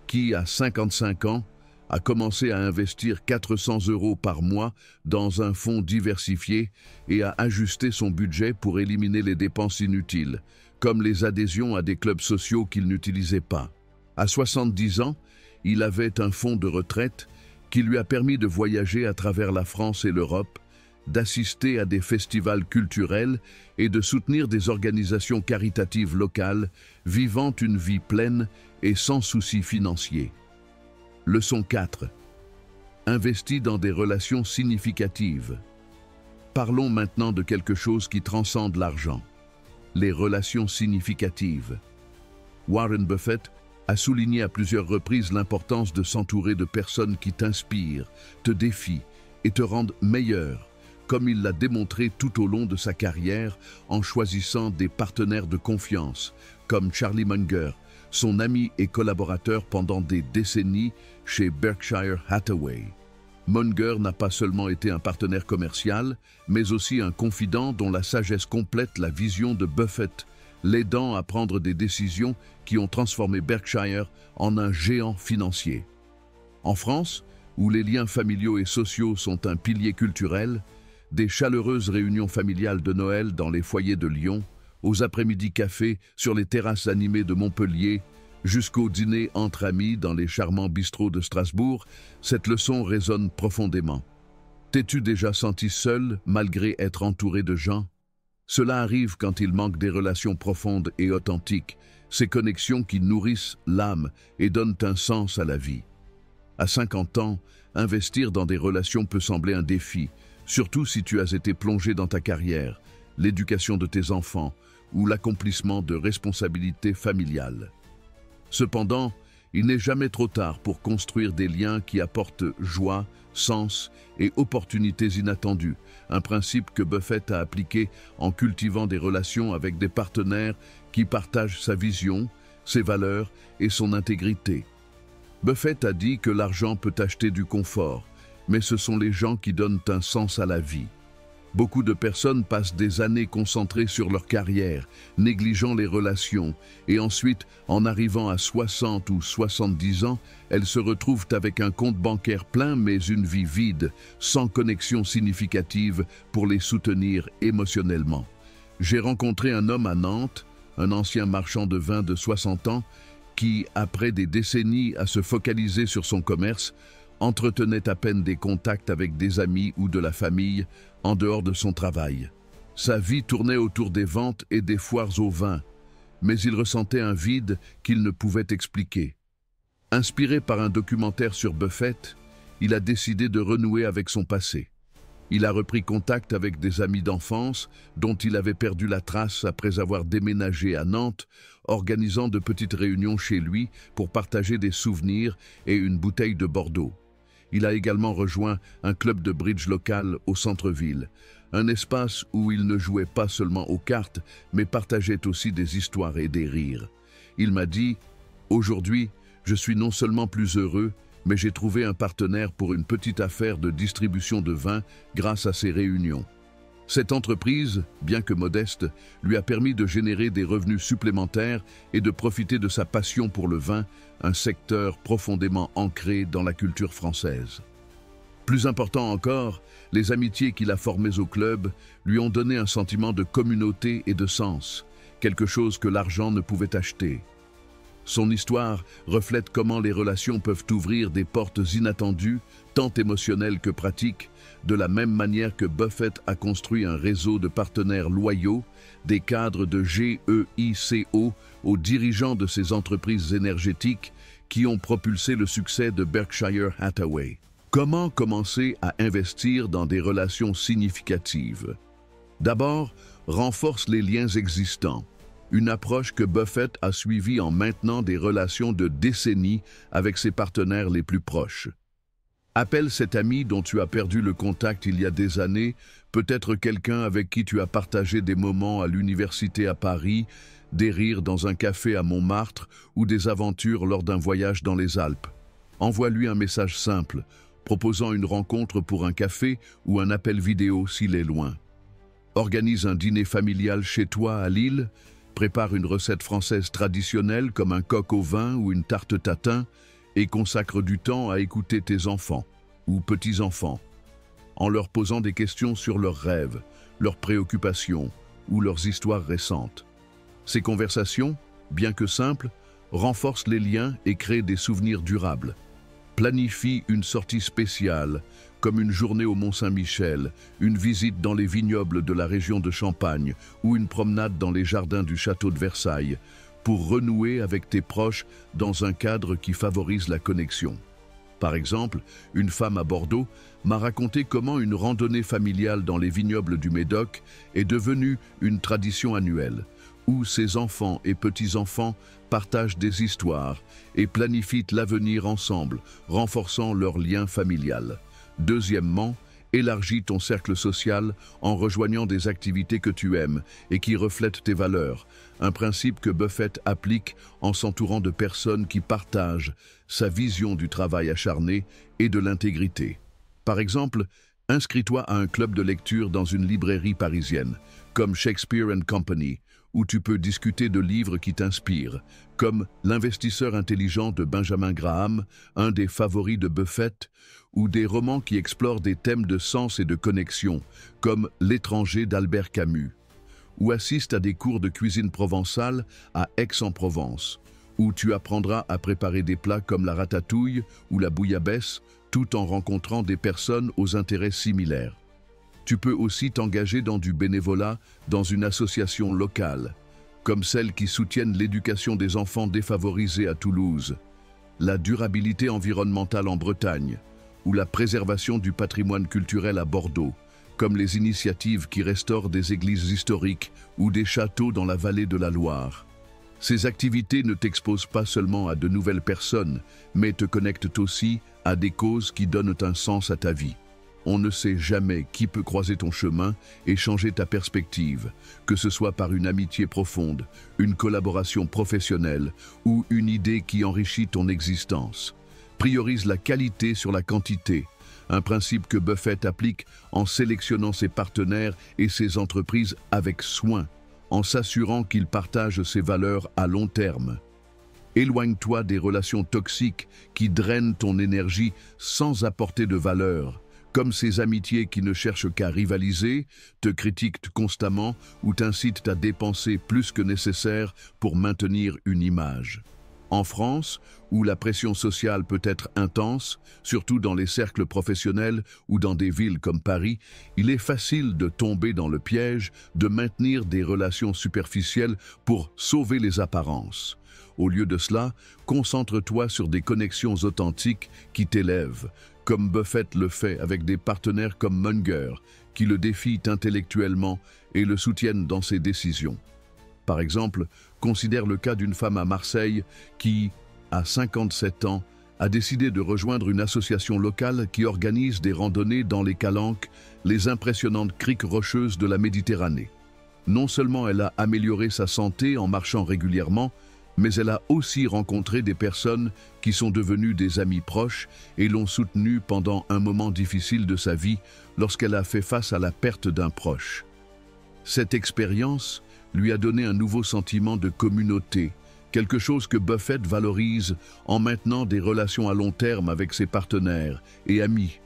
qui, à 55 ans, a commencé à investir 400 € par mois dans un fonds diversifié et a ajusté son budget pour éliminer les dépenses inutiles, comme les adhésions à des clubs sociaux qu'il n'utilisait pas. À 70 ans, il avait un fonds de retraite qui lui a permis de voyager à travers la France et l'Europe, d'assister à des festivals culturels et de soutenir des organisations caritatives locales vivant une vie pleine et sans soucis financiers. Leçon 4. Investis dans des relations significatives. Parlons maintenant de quelque chose qui transcende l'argent. Les relations significatives. Warren Buffett a souligné à plusieurs reprises l'importance de s'entourer de personnes qui t'inspirent, te défient et te rendent meilleur, comme il l'a démontré tout au long de sa carrière en choisissant des partenaires de confiance, comme Charlie Munger, son ami et collaborateur pendant des décennies chez Berkshire Hathaway. Munger n'a pas seulement été un partenaire commercial, mais aussi un confident dont la sagesse complète la vision de Buffett, l'aidant à prendre des décisions qui ont transformé Berkshire en un géant financier. En France, où les liens familiaux et sociaux sont un pilier culturel, des chaleureuses réunions familiales de Noël dans les foyers de Lyon, aux après-midi cafés sur les terrasses animées de Montpellier, jusqu'au dîner entre amis dans les charmants bistrots de Strasbourg, cette leçon résonne profondément. T'es-tu déjà senti seul malgré être entouré de gens? Cela arrive quand il manque des relations profondes et authentiques, ces connexions qui nourrissent l'âme et donnent un sens à la vie. À 50 ans, investir dans des relations peut sembler un défi, surtout si tu as été plongé dans ta carrière, l'éducation de tes enfants ou l'accomplissement de responsabilités familiales. Cependant, il n'est jamais trop tard pour construire des liens qui apportent joie, sens et opportunités inattendues, un principe que Buffett a appliqué en cultivant des relations avec des partenaires qui partagent sa vision, ses valeurs et son intégrité. Buffett a dit que l'argent peut acheter du confort, mais ce sont les gens qui donnent un sens à la vie. Beaucoup de personnes passent des années concentrées sur leur carrière, négligeant les relations, et ensuite, en arrivant à 60 ou 70 ans, elles se retrouvent avec un compte bancaire plein mais une vie vide, sans connexion significative pour les soutenir émotionnellement. J'ai rencontré un homme à Nantes, un ancien marchand de vin de 60 ans, qui, après des décennies à se focaliser sur son commerce, entretenait à peine des contacts avec des amis ou de la famille en dehors de son travail. Sa vie tournait autour des ventes et des foires au vin, mais il ressentait un vide qu'il ne pouvait expliquer. Inspiré par un documentaire sur Buffett, il a décidé de renouer avec son passé. Il a repris contact avec des amis d'enfance dont il avait perdu la trace après avoir déménagé à Nantes, organisant de petites réunions chez lui pour partager des souvenirs et une bouteille de Bordeaux. Il a également rejoint un club de bridge local au centre-ville, un espace où il ne jouait pas seulement aux cartes, mais partageait aussi des histoires et des rires. Il m'a dit « Aujourd'hui, je suis non seulement plus heureux, mais j'ai trouvé un partenaire pour une petite affaire de distribution de vin grâce à ces réunions. » Cette entreprise, bien que modeste, lui a permis de générer des revenus supplémentaires et de profiter de sa passion pour le vin, un secteur profondément ancré dans la culture française. Plus important encore, les amitiés qu'il a formées au club lui ont donné un sentiment de communauté et de sens, quelque chose que l'argent ne pouvait acheter. Son histoire reflète comment les relations peuvent ouvrir des portes inattendues, tant émotionnelles que pratiques, de la même manière que Buffett a construit un réseau de partenaires loyaux, des cadres de GEICO aux dirigeants de ces entreprises énergétiques qui ont propulsé le succès de Berkshire Hathaway. Comment commencer à investir dans des relations significatives? D'abord, renforce les liens existants. Une approche que Buffett a suivie en maintenant des relations de décennies avec ses partenaires les plus proches. Appelle cet ami dont tu as perdu le contact il y a des années, peut-être quelqu'un avec qui tu as partagé des moments à l'université à Paris, des rires dans un café à Montmartre ou des aventures lors d'un voyage dans les Alpes. Envoie-lui un message simple, proposant une rencontre pour un café ou un appel vidéo s'il est loin. Organise un dîner familial chez toi à Lille, prépare une recette française traditionnelle comme un coq au vin ou une tarte tatin et consacre du temps à écouter tes enfants ou petits-enfants en leur posant des questions sur leurs rêves, leurs préoccupations ou leurs histoires récentes. Ces conversations, bien que simples, renforcent les liens et créent des souvenirs durables. Planifie une sortie spéciale, comme une journée au Mont-Saint-Michel, une visite dans les vignobles de la région de Champagne ou une promenade dans les jardins du château de Versailles, pour renouer avec tes proches dans un cadre qui favorise la connexion. Par exemple, une femme à Bordeaux m'a raconté comment une randonnée familiale dans les vignobles du Médoc est devenue une tradition annuelle, où ses enfants et petits-enfants partagent des histoires et planifient l'avenir ensemble, renforçant leur lien familial. Deuxièmement, élargis ton cercle social en rejoignant des activités que tu aimes et qui reflètent tes valeurs, un principe que Buffett applique en s'entourant de personnes qui partagent sa vision du travail acharné et de l'intégrité. Par exemple, inscris-toi à un club de lecture dans une librairie parisienne, comme Shakespeare & Company, où tu peux discuter de livres qui t'inspirent, comme L'investisseur intelligent de Benjamin Graham, un des favoris de Buffett, ou des romans qui explorent des thèmes de sens et de connexion, comme L'étranger d'Albert Camus, ou assiste à des cours de cuisine provençale à Aix-en-Provence, où tu apprendras à préparer des plats comme la ratatouille ou la bouillabaisse, tout en rencontrant des personnes aux intérêts similaires. Tu peux aussi t'engager dans du bénévolat dans une association locale, comme celles qui soutiennent l'éducation des enfants défavorisés à Toulouse, la durabilité environnementale en Bretagne, ou la préservation du patrimoine culturel à Bordeaux, comme les initiatives qui restaurent des églises historiques ou des châteaux dans la vallée de la Loire. Ces activités ne t'exposent pas seulement à de nouvelles personnes, mais te connectent aussi à des causes qui donnent un sens à ta vie. On ne sait jamais qui peut croiser ton chemin et changer ta perspective, que ce soit par une amitié profonde, une collaboration professionnelle ou une idée qui enrichit ton existence. Priorise la qualité sur la quantité, un principe que Buffett applique en sélectionnant ses partenaires et ses entreprises avec soin, en s'assurant qu'ils partagent ses valeurs à long terme. Éloigne-toi des relations toxiques qui drainent ton énergie sans apporter de valeur, comme ces amitiés qui ne cherchent qu'à rivaliser, te critiquent constamment ou t'incitent à dépenser plus que nécessaire pour maintenir une image. En France, où la pression sociale peut être intense, surtout dans les cercles professionnels ou dans des villes comme Paris, il est facile de tomber dans le piège de maintenir des relations superficielles pour sauver les apparences. Au lieu de cela, concentre-toi sur des connexions authentiques qui t'élèvent, comme Buffett le fait avec des partenaires comme Munger, qui le défient intellectuellement et le soutiennent dans ses décisions. Par exemple, considère le cas d'une femme à Marseille qui, à 57 ans, a décidé de rejoindre une association locale qui organise des randonnées dans les calanques, les impressionnantes criques rocheuses de la Méditerranée. Non seulement elle a amélioré sa santé en marchant régulièrement, mais elle a aussi rencontré des personnes qui sont devenues des amis proches et l'ont soutenue pendant un moment difficile de sa vie lorsqu'elle a fait face à la perte d'un proche. Cette expérience lui a donné un nouveau sentiment de communauté, quelque chose que Buffett valorise en maintenant des relations à long terme avec ses partenaires et amis.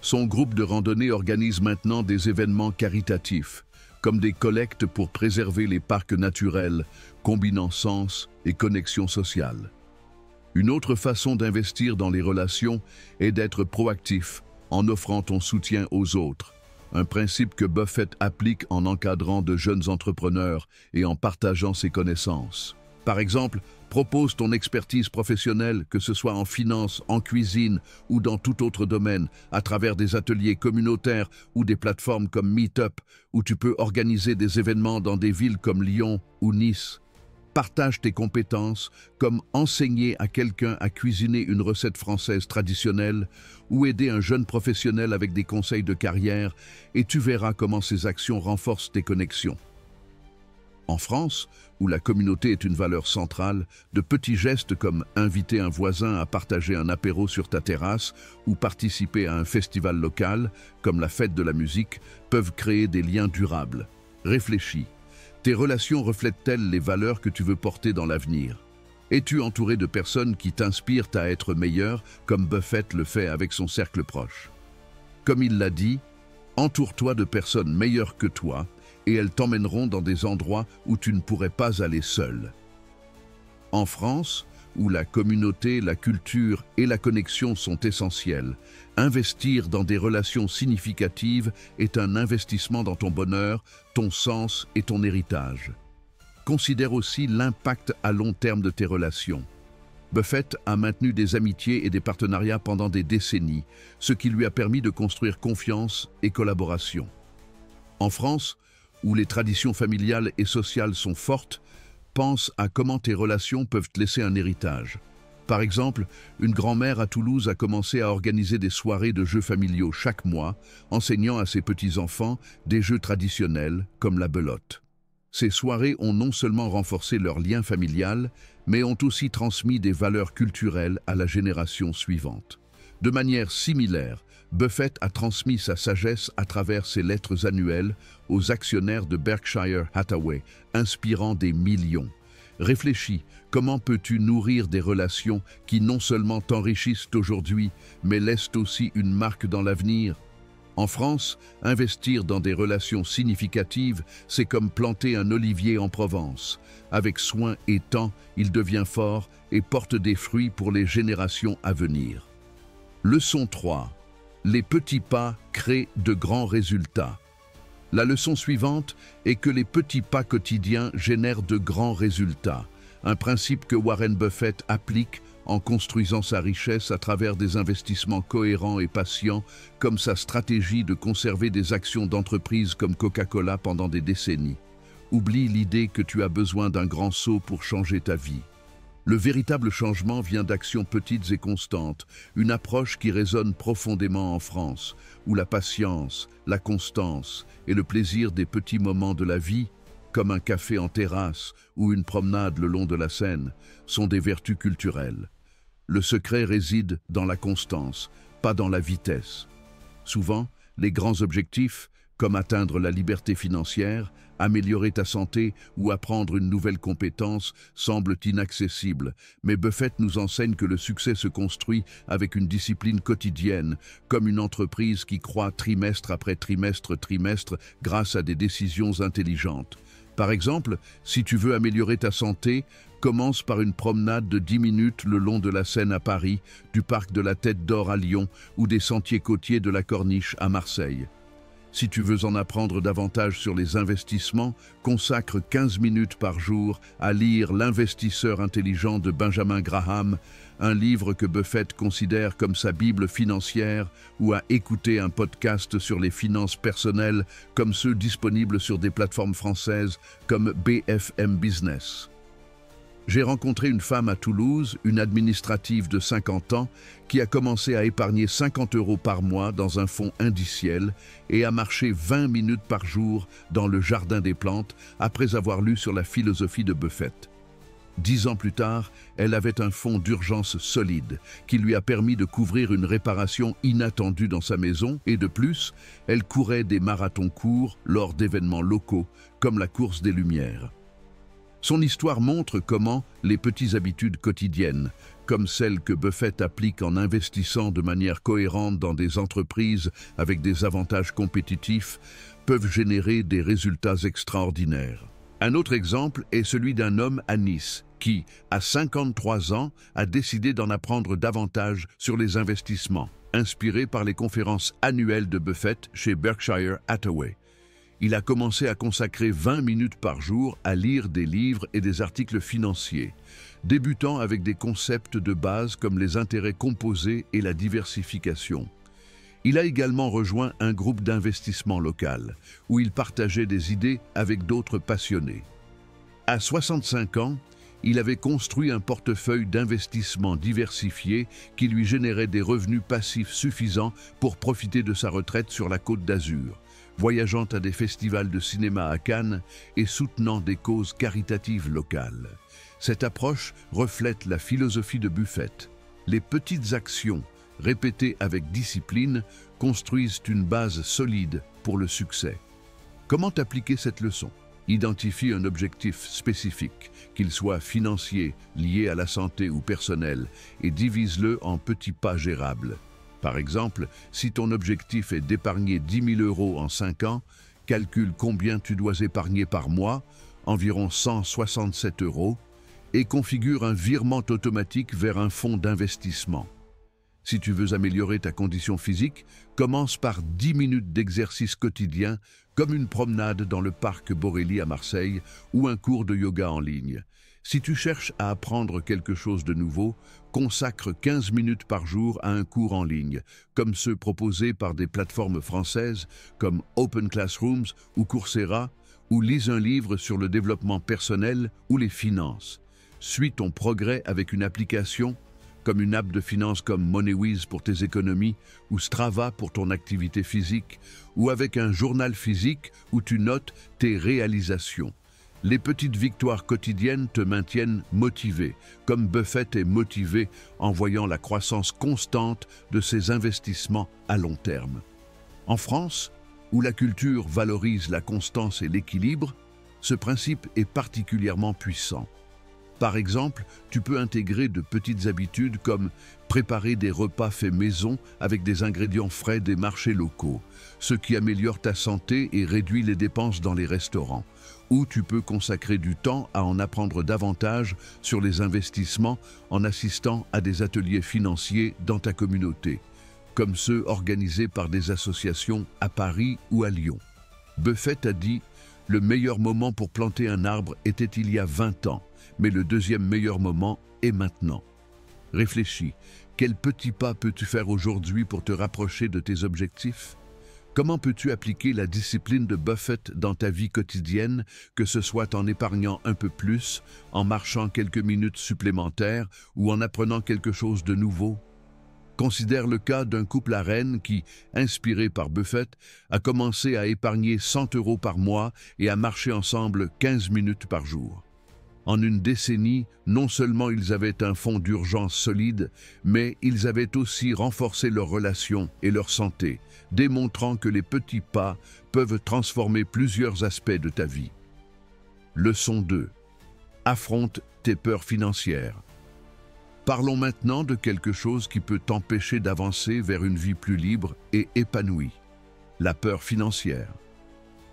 Son groupe de randonnée organise maintenant des événements caritatifs, comme des collectes pour préserver les parcs naturels, combinant sens et connexion sociale. Une autre façon d'investir dans les relations est d'être proactif en offrant ton soutien aux autres, un principe que Buffett applique en encadrant de jeunes entrepreneurs et en partageant ses connaissances. Par exemple, propose ton expertise professionnelle, que ce soit en finance, en cuisine ou dans tout autre domaine, à travers des ateliers communautaires ou des plateformes comme Meetup, où tu peux organiser des événements dans des villes comme Lyon ou Nice. Partage tes compétences, comme enseigner à quelqu'un à cuisiner une recette française traditionnelle ou aider un jeune professionnel avec des conseils de carrière, et tu verras comment ces actions renforcent tes connexions. En France, où la communauté est une valeur centrale, de petits gestes comme inviter un voisin à partager un apéro sur ta terrasse ou participer à un festival local, comme la fête de la musique, peuvent créer des liens durables. Réfléchis. Tes relations reflètent-elles les valeurs que tu veux porter dans l'avenir? Es-tu entouré de personnes qui t'inspirent à être meilleur, comme Buffett le fait avec son cercle proche? Comme il l'a dit, entoure-toi de personnes meilleures que toi, et elles t'emmèneront dans des endroits où tu ne pourrais pas aller seul. En France, où la communauté, la culture et la connexion sont essentielles. Investir dans des relations significatives est un investissement dans ton bonheur, ton sens et ton héritage. Considère aussi l'impact à long terme de tes relations. Buffett a maintenu des amitiés et des partenariats pendant des décennies, ce qui lui a permis de construire confiance et collaboration. En France, où les traditions familiales et sociales sont fortes, pense à comment tes relations peuvent te laisser un héritage. Par exemple, une grand-mère à Toulouse a commencé à organiser des soirées de jeux familiaux chaque mois, enseignant à ses petits-enfants des jeux traditionnels comme la belote. Ces soirées ont non seulement renforcé leur lien familial, mais ont aussi transmis des valeurs culturelles à la génération suivante. De manière similaire, Buffett a transmis sa sagesse à travers ses lettres annuelles aux actionnaires de Berkshire Hathaway, inspirant des millions. Réfléchis, comment peux-tu nourrir des relations qui non seulement t'enrichissent aujourd'hui, mais laissent aussi une marque dans l'avenir? En France, investir dans des relations significatives, c'est comme planter un olivier en Provence. Avec soin et temps, il devient fort et porte des fruits pour les générations à venir. Leçon 3. Les petits pas créent de grands résultats. La leçon suivante est que les petits pas quotidiens génèrent de grands résultats, un principe que Warren Buffett applique en construisant sa richesse à travers des investissements cohérents et patients, comme sa stratégie de conserver des actions d'entreprises comme Coca-Cola pendant des décennies. Oublie l'idée que tu as besoin d'un grand saut pour changer ta vie. Le véritable changement vient d'actions petites et constantes, une approche qui résonne profondément en France, où la patience, la constance et le plaisir des petits moments de la vie, comme un café en terrasse ou une promenade le long de la Seine, sont des vertus culturelles. Le secret réside dans la constance, pas dans la vitesse. Souvent, les grands objectifs, comme atteindre la liberté financière, améliorer ta santé ou apprendre une nouvelle compétence, semblent inaccessibles, mais Buffett nous enseigne que le succès se construit avec une discipline quotidienne, comme une entreprise qui croît trimestre après trimestre grâce à des décisions intelligentes. Par exemple, si tu veux améliorer ta santé, commence par une promenade de 10 minutes le long de la Seine à Paris, du parc de la Tête d'Or à Lyon ou des sentiers côtiers de la Corniche à Marseille. Si tu veux en apprendre davantage sur les investissements, consacre 15 minutes par jour à lire L'investisseur intelligent de Benjamin Graham, un livre que Buffett considère comme sa Bible financière, ou à écouter un podcast sur les finances personnelles comme ceux disponibles sur des plateformes françaises comme BFM Business. J'ai rencontré une femme à Toulouse, une administrative de 50 ans, qui a commencé à épargner 50 € par mois dans un fonds indiciel et a marché 20 minutes par jour dans le jardin des plantes après avoir lu sur la philosophie de Buffett. 10 ans plus tard, elle avait un fonds d'urgence solide qui lui a permis de couvrir une réparation inattendue dans sa maison et de plus, elle courait des marathons courts lors d'événements locaux comme la course des Lumières. Son histoire montre comment les petites habitudes quotidiennes, comme celles que Buffett applique en investissant de manière cohérente dans des entreprises avec des avantages compétitifs, peuvent générer des résultats extraordinaires. Un autre exemple est celui d'un homme à Nice qui, à 53 ans, a décidé d'en apprendre davantage sur les investissements, inspiré par les conférences annuelles de Buffett chez Berkshire Hathaway. Il a commencé à consacrer 20 minutes par jour à lire des livres et des articles financiers, débutant avec des concepts de base comme les intérêts composés et la diversification. Il a également rejoint un groupe d'investissement local, où il partageait des idées avec d'autres passionnés. À 65 ans, il avait construit un portefeuille d'investissement diversifié qui lui générait des revenus passifs suffisants pour profiter de sa retraite sur la Côte d'Azur, voyageant à des festivals de cinéma à Cannes et soutenant des causes caritatives locales. Cette approche reflète la philosophie de Buffett. Les petites actions, répétées avec discipline, construisent une base solide pour le succès. Comment appliquer cette leçon? Identifie un objectif spécifique, qu'il soit financier, lié à la santé ou personnel, et divise-le en petits pas gérables. Par exemple, si ton objectif est d'épargner 10 000 € en 5 ans, calcule combien tu dois épargner par mois, environ 167 €, et configure un virement automatique vers un fonds d'investissement. Si tu veux améliorer ta condition physique, commence par 10 minutes d'exercice quotidien, comme une promenade dans le parc Borély à Marseille ou un cours de yoga en ligne. Si tu cherches à apprendre quelque chose de nouveau, consacre 15 minutes par jour à un cours en ligne, comme ceux proposés par des plateformes françaises comme Open Classrooms ou Coursera, ou lis un livre sur le développement personnel ou les finances. Suis ton progrès avec une application, comme une app de finance comme MoneyWiz pour tes économies ou Strava pour ton activité physique, ou avec un journal physique où tu notes tes réalisations. Les petites victoires quotidiennes te maintiennent motivé, comme Buffett est motivé en voyant la croissance constante de ses investissements à long terme. En France, où la culture valorise la constance et l'équilibre, ce principe est particulièrement puissant. Par exemple, tu peux intégrer de petites habitudes comme préparer des repas faits maison avec des ingrédients frais des marchés locaux, ce qui améliore ta santé et réduit les dépenses dans les restaurants. Ou tu peux consacrer du temps à en apprendre davantage sur les investissements en assistant à des ateliers financiers dans ta communauté, comme ceux organisés par des associations à Paris ou à Lyon. Buffett a dit « Le meilleur moment pour planter un arbre était il y a 20 ans, mais le deuxième meilleur moment est maintenant. » Réfléchis, quel petit pas peux-tu faire aujourd'hui pour te rapprocher de tes objectifs? Comment peux-tu appliquer la discipline de Buffett dans ta vie quotidienne, que ce soit en épargnant un peu plus, en marchant quelques minutes supplémentaires ou en apprenant quelque chose de nouveau? Considère le cas d'un couple à Rennes qui, inspiré par Buffett, a commencé à épargner 100 € par mois et à marcher ensemble 15 minutes par jour. En une décennie, non seulement ils avaient un fonds d'urgence solide, mais ils avaient aussi renforcé leurs relations et leur santé, démontrant que les petits pas peuvent transformer plusieurs aspects de ta vie. Leçon 2. Affronte tes peurs financières. Parlons maintenant de quelque chose qui peut t'empêcher d'avancer vers une vie plus libre et épanouie. La peur financière.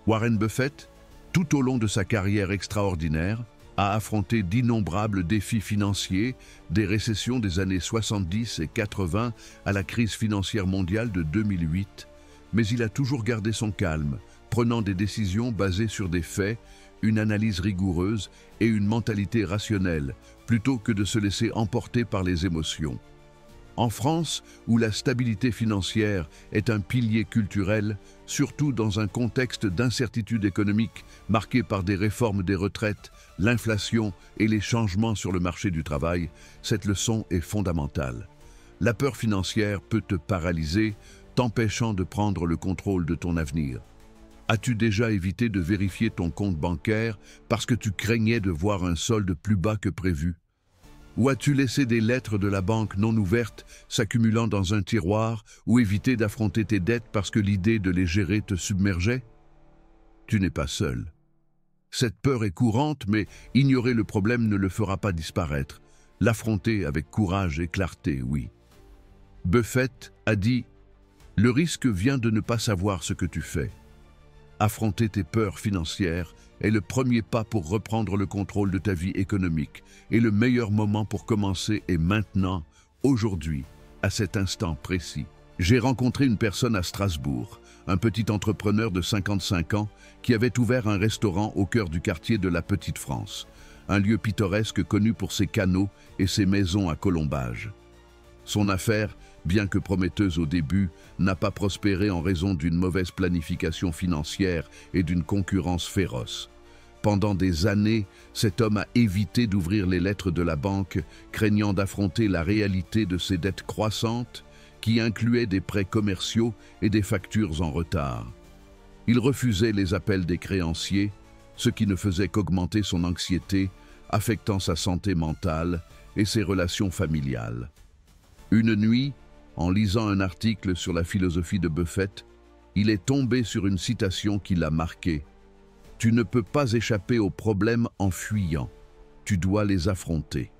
Warren Buffett, tout au long de sa carrière extraordinaire, a affronté d'innombrables défis financiers, des récessions des années 70 et 80 à la crise financière mondiale de 2008, mais il a toujours gardé son calme, prenant des décisions basées sur des faits, une analyse rigoureuse et une mentalité rationnelle, plutôt que de se laisser emporter par les émotions. En France, où la stabilité financière est un pilier culturel, surtout dans un contexte d'incertitude économique marqué par des réformes des retraites, l'inflation et les changements sur le marché du travail, cette leçon est fondamentale. La peur financière peut te paralyser, t'empêchant de prendre le contrôle de ton avenir. As-tu déjà évité de vérifier ton compte bancaire parce que tu craignais de voir un solde plus bas que prévu? Ou as-tu laissé des lettres de la banque non ouvertes s'accumulant dans un tiroir ou évité d'affronter tes dettes parce que l'idée de les gérer te submergeait? Tu n'es pas seul. Cette peur est courante, mais ignorer le problème ne le fera pas disparaître. L'affronter avec courage et clarté, oui. Buffett a dit « Le risque vient de ne pas savoir ce que tu fais. » Affronter tes peurs financières est le premier pas pour reprendre le contrôle de ta vie économique, et le meilleur moment pour commencer est maintenant, aujourd'hui, à cet instant précis. J'ai rencontré une personne à Strasbourg, un petit entrepreneur de 55 ans qui avait ouvert un restaurant au cœur du quartier de la Petite France, un lieu pittoresque connu pour ses canaux et ses maisons à colombage. Son affaire, bien que prometteuse au début, n'a pas prospéré en raison d'une mauvaise planification financière et d'une concurrence féroce. Pendant des années, cet homme a évité d'ouvrir les lettres de la banque, craignant d'affronter la réalité de ses dettes croissantes, qui incluaient des prêts commerciaux et des factures en retard. Il refusait les appels des créanciers, ce qui ne faisait qu'augmenter son anxiété, affectant sa santé mentale et ses relations familiales. Une nuit, en lisant un article sur la philosophie de Buffett, il est tombé sur une citation qui l'a marqué. « Tu ne peux pas échapper aux problèmes en fuyant, tu dois les affronter. »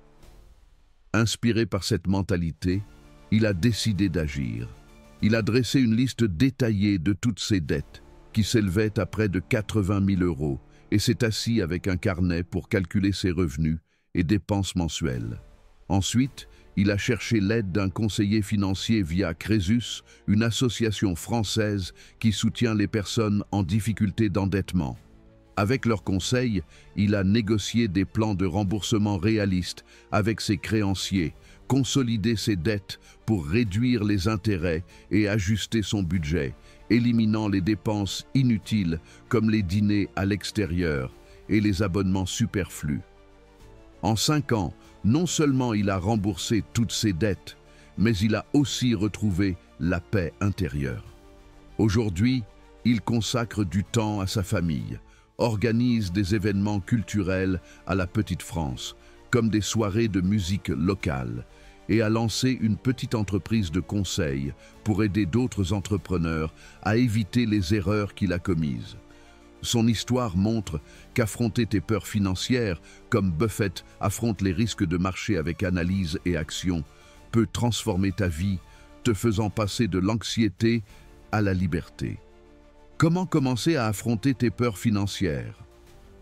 Inspiré par cette mentalité, il a décidé d'agir. Il a dressé une liste détaillée de toutes ses dettes, qui s'élevaient à près de 80 000 € et s'est assis avec un carnet pour calculer ses revenus et dépenses mensuelles. Ensuite, il a cherché l'aide d'un conseiller financier via Crésus, une association française qui soutient les personnes en difficulté d'endettement. Avec leurs conseils, il a négocié des plans de remboursement réalistes avec ses créanciers, consolidé ses dettes pour réduire les intérêts et ajuster son budget, éliminant les dépenses inutiles comme les dîners à l'extérieur et les abonnements superflus. En 5 ans, non seulement il a remboursé toutes ses dettes, mais il a aussi retrouvé la paix intérieure. Aujourd'hui, il consacre du temps à sa famille, organise des événements culturels à la Petite France, comme des soirées de musique locale, et a lancé une petite entreprise de conseil pour aider d'autres entrepreneurs à éviter les erreurs qu'il a commises. Son histoire montre qu'affronter tes peurs financières, comme Buffett affronte les risques de marché avec analyse et action, peut transformer ta vie, te faisant passer de l'anxiété à la liberté. Comment commencer à affronter tes peurs financières?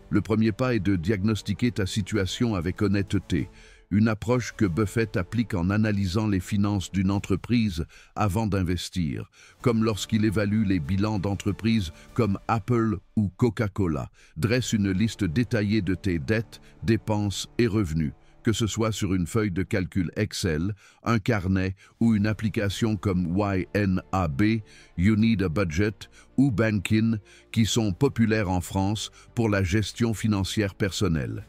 Le premier pas est de diagnostiquer ta situation avec honnêteté, une approche que Buffett applique en analysant les finances d'une entreprise avant d'investir, comme lorsqu'il évalue les bilans d'entreprises comme Apple ou Coca-Cola, dresse une liste détaillée de tes dettes, dépenses et revenus, que ce soit sur une feuille de calcul Excel, un carnet ou une application comme YNAB, You Need a Budget, ou Bankin, qui sont populaires en France pour la gestion financière personnelle.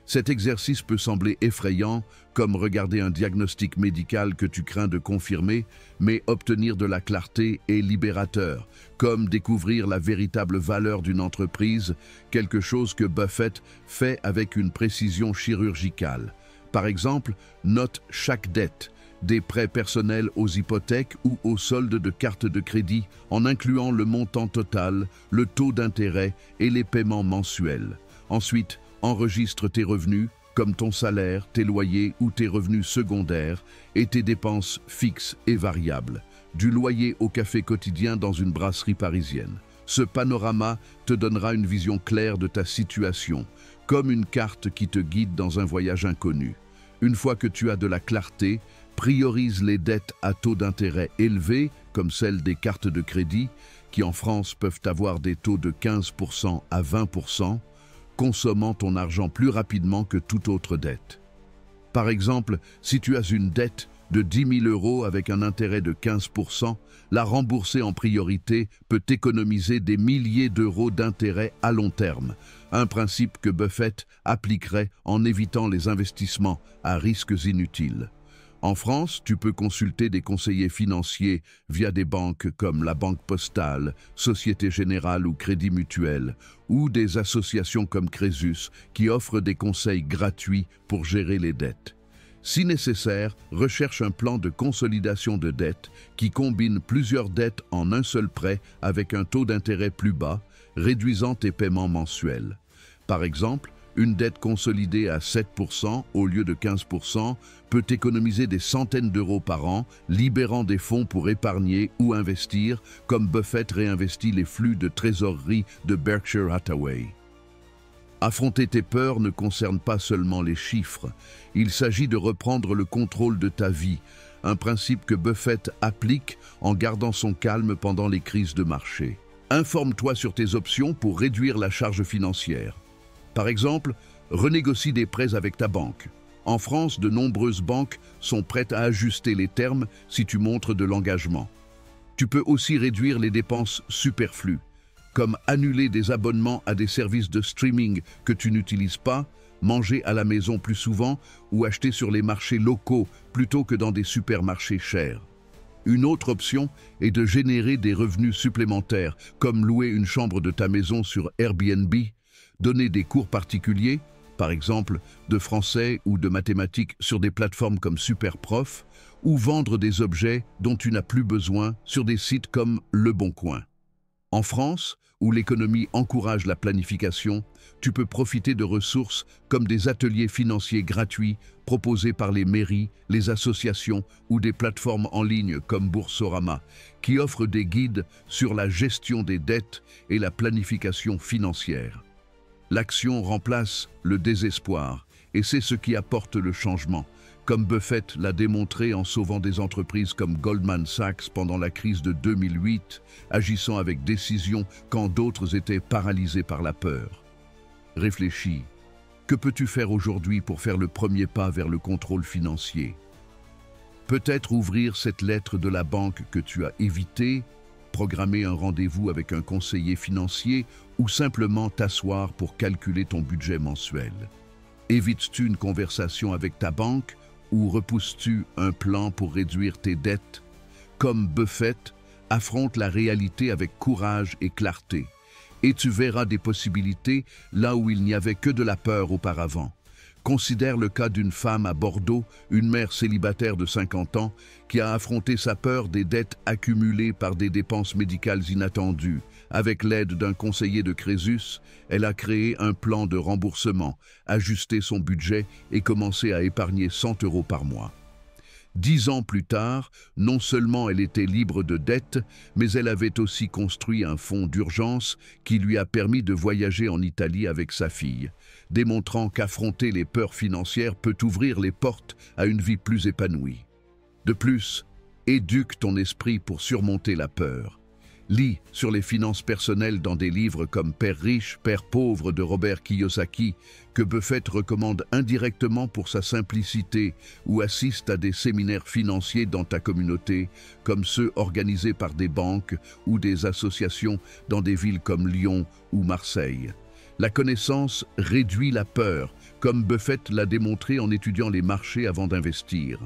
Cet exercice peut sembler effrayant, comme regarder un diagnostic médical que tu crains de confirmer, mais obtenir de la clarté est libérateur, comme découvrir la véritable valeur d'une entreprise, quelque chose que Buffett fait avec une précision chirurgicale. Par exemple, note chaque dette, des prêts personnels aux hypothèques ou aux soldes de cartes de crédit, en incluant le montant total, le taux d'intérêt et les paiements mensuels. Ensuite, enregistre tes revenus, comme ton salaire, tes loyers ou tes revenus secondaires, et tes dépenses fixes et variables, du loyer au café quotidien dans une brasserie parisienne. Ce panorama te donnera une vision claire de ta situation, comme une carte qui te guide dans un voyage inconnu. Une fois que tu as de la clarté, priorise les dettes à taux d'intérêt élevés, comme celles des cartes de crédit, qui en France peuvent avoir des taux de 15% à 20%, consommant ton argent plus rapidement que toute autre dette. Par exemple, si tu as une dette de 10 000 € avec un intérêt de 15%, la rembourser en priorité peut économiser des milliers d'euros d'intérêt à long terme, un principe que Buffett appliquerait en évitant les investissements à risques inutiles. En France, tu peux consulter des conseillers financiers via des banques comme la Banque Postale, Société Générale ou Crédit Mutuel, ou des associations comme Crésus qui offrent des conseils gratuits pour gérer les dettes. Si nécessaire, recherche un plan de consolidation de dettes qui combine plusieurs dettes en un seul prêt avec un taux d'intérêt plus bas, réduisant tes paiements mensuels. Par exemple, une dette consolidée à 7% au lieu de 15% peut économiser des centaines d'euros par an, libérant des fonds pour épargner ou investir, comme Buffett réinvestit les flux de trésorerie de Berkshire Hathaway. Affronter tes peurs ne concerne pas seulement les chiffres. Il s'agit de reprendre le contrôle de ta vie, un principe que Buffett applique en gardant son calme pendant les crises de marché. Informe-toi sur tes options pour réduire la charge financière. Par exemple, renégocie des prêts avec ta banque. En France, de nombreuses banques sont prêtes à ajuster les termes si tu montres de l'engagement. Tu peux aussi réduire les dépenses superflues, comme annuler des abonnements à des services de streaming que tu n'utilises pas, manger à la maison plus souvent ou acheter sur les marchés locaux plutôt que dans des supermarchés chers. Une autre option est de générer des revenus supplémentaires, comme louer une chambre de ta maison sur Airbnb, donner des cours particuliers, par exemple de français ou de mathématiques sur des plateformes comme Superprof, ou vendre des objets dont tu n'as plus besoin sur des sites comme Le Bon Coin. En France, où l'économie encourage la planification, tu peux profiter de ressources comme des ateliers financiers gratuits proposés par les mairies, les associations ou des plateformes en ligne comme Boursorama, qui offrent des guides sur la gestion des dettes et la planification financière. L'action remplace le désespoir Et c'est ce qui apporte le changement, comme Buffett l'a démontré en sauvant des entreprises comme Goldman Sachs pendant la crise de 2008, agissant avec décision quand d'autres étaient paralysés par la peur. Réfléchis. Que peux-tu faire aujourd'hui pour faire le premier pas vers le contrôle financier? Peut-être ouvrir cette lettre de la banque que tu as évitée, programmer un rendez-vous avec un conseiller financier ou simplement t'asseoir pour calculer ton budget mensuel. Évites-tu une conversation avec ta banque ou repousses-tu un plan pour réduire tes dettes? Comme Buffett, affronte la réalité avec courage et clarté, et tu verras des possibilités là où il n'y avait que de la peur auparavant. Considère le cas d'une femme à Bordeaux, une mère célibataire de 50 ans, qui a affronté sa peur des dettes accumulées par des dépenses médicales inattendues. Avec l'aide d'un conseiller de Crésus, elle a créé un plan de remboursement, ajusté son budget et commencé à épargner 100 € par mois. 10 ans plus tard, non seulement elle était libre de dettes, mais elle avait aussi construit un fonds d'urgence qui lui a permis de voyager en Italie avec sa fille, démontrant qu'affronter les peurs financières peut ouvrir les portes à une vie plus épanouie. De plus, éduque ton esprit pour surmonter la peur. Lis sur les finances personnelles dans des livres comme Père riche, Père pauvre de Robert Kiyosaki, que Buffett recommande indirectement pour sa simplicité, ou assiste à des séminaires financiers dans ta communauté, comme ceux organisés par des banques ou des associations dans des villes comme Lyon ou Marseille. La connaissance réduit la peur, comme Buffett l'a démontré en étudiant les marchés avant d'investir.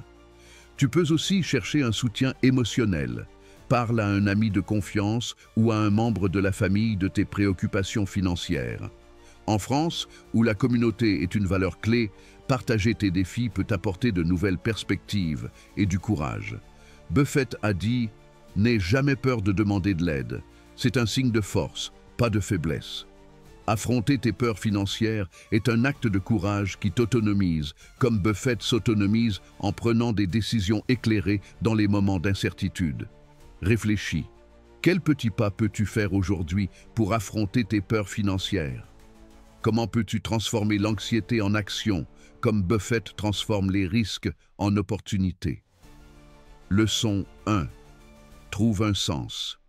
Tu peux aussi chercher un soutien émotionnel. Parle à un ami de confiance ou à un membre de la famille de tes préoccupations financières. En France, où la communauté est une valeur clé, partager tes défis peut apporter de nouvelles perspectives et du courage. Buffett a dit « N'aie jamais peur de demander de l'aide. C'est un signe de force, pas de faiblesse. » Affronter tes peurs financières est un acte de courage qui t'autonomise, comme Buffett s'autonomise en prenant des décisions éclairées dans les moments d'incertitude. Réfléchis. Quel petit pas peux-tu faire aujourd'hui pour affronter tes peurs financières? Comment peux-tu transformer l'anxiété en action, comme Buffett transforme les risques en opportunités? Leçon 1. Trouve un sens.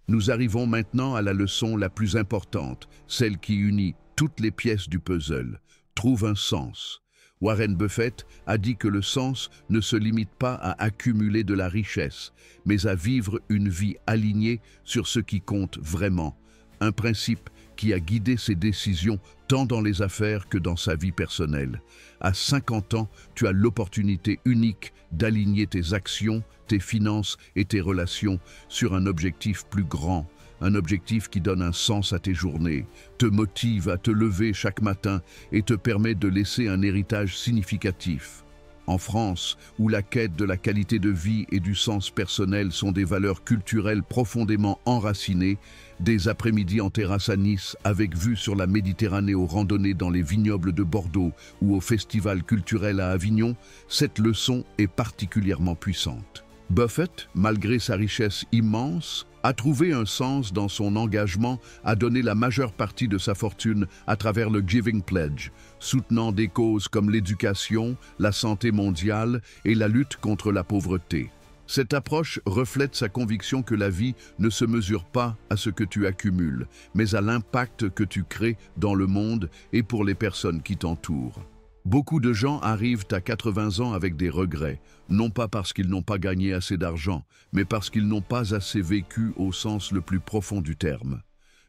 Nous arrivons maintenant à la leçon la plus importante, celle qui unit toutes les pièces du puzzle. Trouve un sens. Warren Buffett a dit que le sens ne se limite pas à accumuler de la richesse, mais à vivre une vie alignée sur ce qui compte vraiment, un principe qui a guidé ses décisions tant dans les affaires que dans sa vie personnelle. À 50 ans, tu as l'opportunité unique d'aligner tes actions, tes finances et tes relations sur un objectif plus grand, un objectif qui donne un sens à tes journées, te motive à te lever chaque matin et te permet de laisser un héritage significatif. En France, où la quête de la qualité de vie et du sens personnel sont des valeurs culturelles profondément enracinées, des après-midi en terrasse à Nice avec vue sur la Méditerranée aux randonnées dans les vignobles de Bordeaux ou au festival culturel à Avignon, cette leçon est particulièrement puissante. Buffett, malgré sa richesse immense, a trouvé un sens dans son engagement à donner la majeure partie de sa fortune à travers le Giving Pledge, soutenant des causes comme l'éducation, la santé mondiale et la lutte contre la pauvreté. Cette approche reflète sa conviction que la vie ne se mesure pas à ce que tu accumules, mais à l'impact que tu crées dans le monde et pour les personnes qui t'entourent. Beaucoup de gens arrivent à 80 ans avec des regrets, non pas parce qu'ils n'ont pas gagné assez d'argent, mais parce qu'ils n'ont pas assez vécu au sens le plus profond du terme.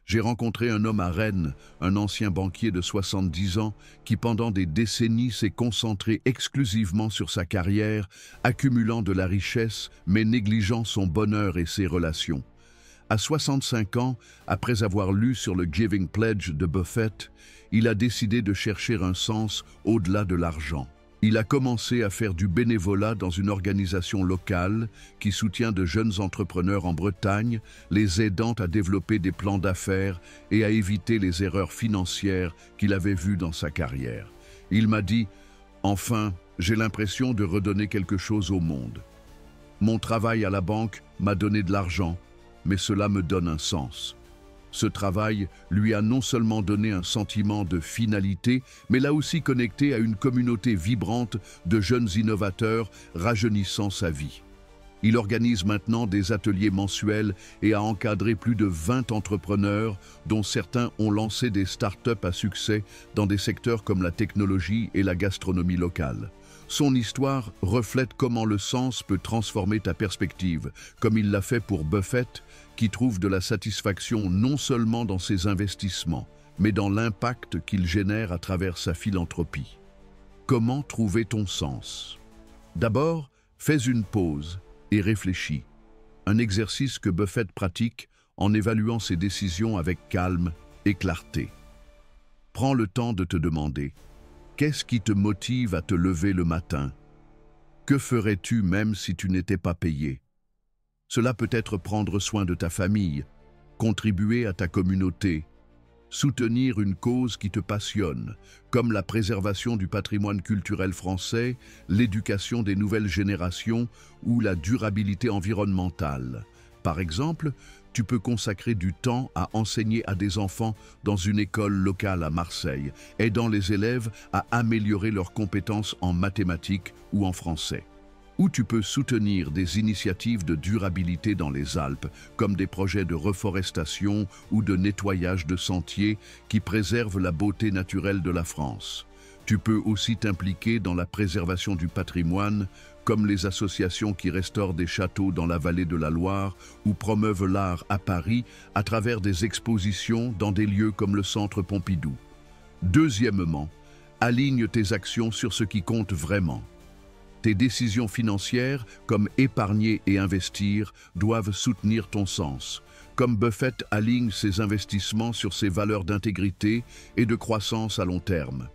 J'ai rencontré un homme à Rennes, un ancien banquier de 70 ans, qui pendant des décennies s'est concentré exclusivement sur sa carrière, accumulant de la richesse, mais négligeant son bonheur et ses relations. À 65 ans, après avoir lu sur le Giving Pledge de Buffett, il a décidé de chercher un sens au-delà de l'argent. Il a commencé à faire du bénévolat dans une organisation locale qui soutient de jeunes entrepreneurs en Bretagne, les aidant à développer des plans d'affaires et à éviter les erreurs financières qu'il avait vues dans sa carrière. Il m'a dit « Enfin, j'ai l'impression de redonner quelque chose au monde. Mon travail à la banque m'a donné de l'argent, mais cela me donne un sens. » Ce travail lui a non seulement donné un sentiment de finalité, mais l'a aussi connecté à une communauté vibrante de jeunes innovateurs rajeunissant sa vie. Il organise maintenant des ateliers mensuels et a encadré plus de 20 entrepreneurs, dont certains ont lancé des start-up à succès dans des secteurs comme la technologie et la gastronomie locale. Son histoire reflète comment le sens peut transformer ta perspective, comme il l'a fait pour Buffett, qui trouve de la satisfaction non seulement dans ses investissements, mais dans l'impact qu'il génère à travers sa philanthropie. Comment trouver ton sens? D'abord, fais une pause et réfléchis. Un exercice que Buffett pratique en évaluant ses décisions avec calme et clarté. Prends le temps de te demander: qu'est-ce qui te motive à te lever le matin? Que ferais-tu même si tu n'étais pas payé? Cela peut être prendre soin de ta famille, contribuer à ta communauté, soutenir une cause qui te passionne, comme la préservation du patrimoine culturel français, l'éducation des nouvelles générations ou la durabilité environnementale. Par exemple, tu peux consacrer du temps à enseigner à des enfants dans une école locale à Marseille, aidant les élèves à améliorer leurs compétences en mathématiques ou en français. Ou tu peux soutenir des initiatives de durabilité dans les Alpes, comme des projets de reforestation ou de nettoyage de sentiers qui préservent la beauté naturelle de la France. Tu peux aussi t'impliquer dans la préservation du patrimoine, comme les associations qui restaurent des châteaux dans la vallée de la Loire ou promeuvent l'art à Paris à travers des expositions dans des lieux comme le Centre Pompidou. Deuxièmement, aligne tes actions sur ce qui compte vraiment. Tes décisions financières, comme épargner et investir, doivent soutenir ton sens. Comme Buffett aligne ses investissements sur ses valeurs d'intégrité et de croissance à long terme.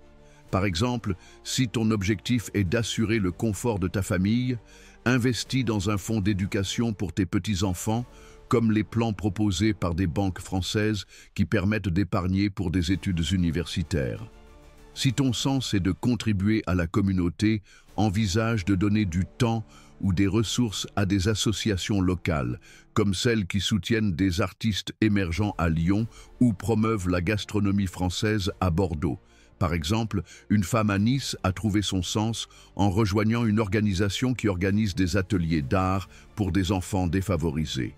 Par exemple, si ton objectif est d'assurer le confort de ta famille, investis dans un fonds d'éducation pour tes petits-enfants, comme les plans proposés par des banques françaises qui permettent d'épargner pour des études universitaires. Si ton sens est de contribuer à la communauté, envisage de donner du temps ou des ressources à des associations locales, comme celles qui soutiennent des artistes émergents à Lyon ou promeuvent la gastronomie française à Bordeaux. Par exemple, une femme à Nice a trouvé son sens en rejoignant une organisation qui organise des ateliers d'art pour des enfants défavorisés.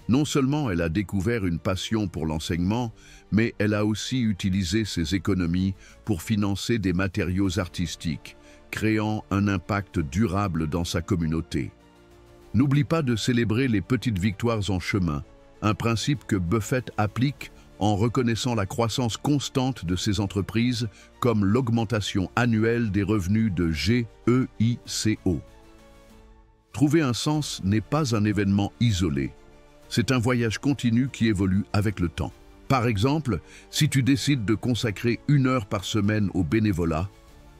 Non seulement elle a découvert une passion pour l'enseignement, mais elle a aussi utilisé ses économies pour financer des matériaux artistiques, créant un impact durable dans sa communauté. N'oublie pas de célébrer les petites victoires en chemin, un principe que Buffett applique en reconnaissant la croissance constante de ses entreprises comme l'augmentation annuelle des revenus de GEICO. Trouver un sens n'est pas un événement isolé. C'est un voyage continu qui évolue avec le temps. Par exemple, si tu décides de consacrer 1 heure par semaine au bénévolat,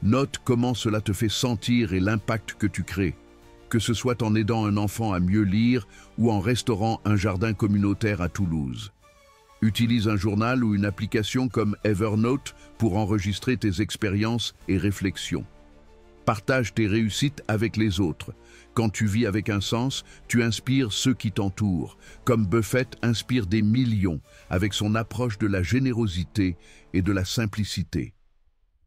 note comment cela te fait sentir et l'impact que tu crées, que ce soit en aidant un enfant à mieux lire ou en restaurant un jardin communautaire à Toulouse. Utilise un journal ou une application comme Evernote pour enregistrer tes expériences et réflexions. Partage tes réussites avec les autres. Quand tu vis avec un sens, tu inspires ceux qui t'entourent, comme Buffett inspire des millions avec son approche de la générosité et de la simplicité.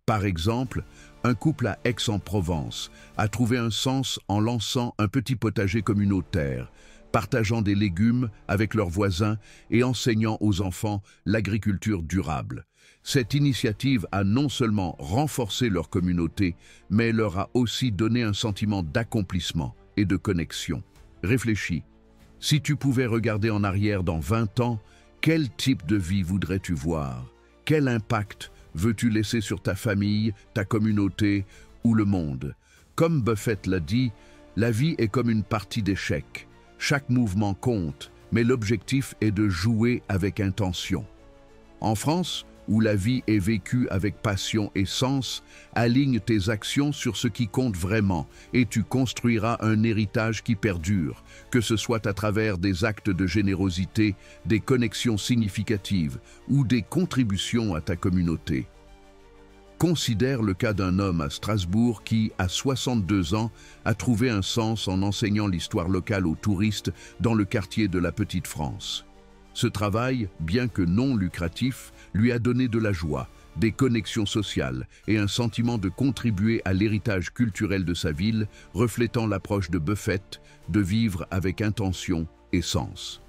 Par exemple, un couple à Aix-en-Provence a trouvé un sens en lançant un petit potager communautaire, partageant des légumes avec leurs voisins et enseignant aux enfants l'agriculture durable. Cette initiative a non seulement renforcé leur communauté, mais leur a aussi donné un sentiment d'accomplissement et de connexion. Réfléchis. Si tu pouvais regarder en arrière dans 20 ans, quel type de vie voudrais-tu voir? Quel impact veux-tu laisser sur ta famille, ta communauté ou le monde? Comme Buffett l'a dit, la vie est comme une partie d'échecs. Chaque mouvement compte, mais l'objectif est de jouer avec intention. En France, où la vie est vécue avec passion et sens, aligne tes actions sur ce qui compte vraiment et tu construiras un héritage qui perdure, que ce soit à travers des actes de générosité, des connexions significatives ou des contributions à ta communauté. Considère le cas d'un homme à Strasbourg qui, à 62 ans, a trouvé un sens en enseignant l'histoire locale aux touristes dans le quartier de la Petite France. Ce travail, bien que non lucratif, lui a donné de la joie, des connexions sociales et un sentiment de contribuer à l'héritage culturel de sa ville, reflétant l'approche de Buffett de vivre avec intention et sens.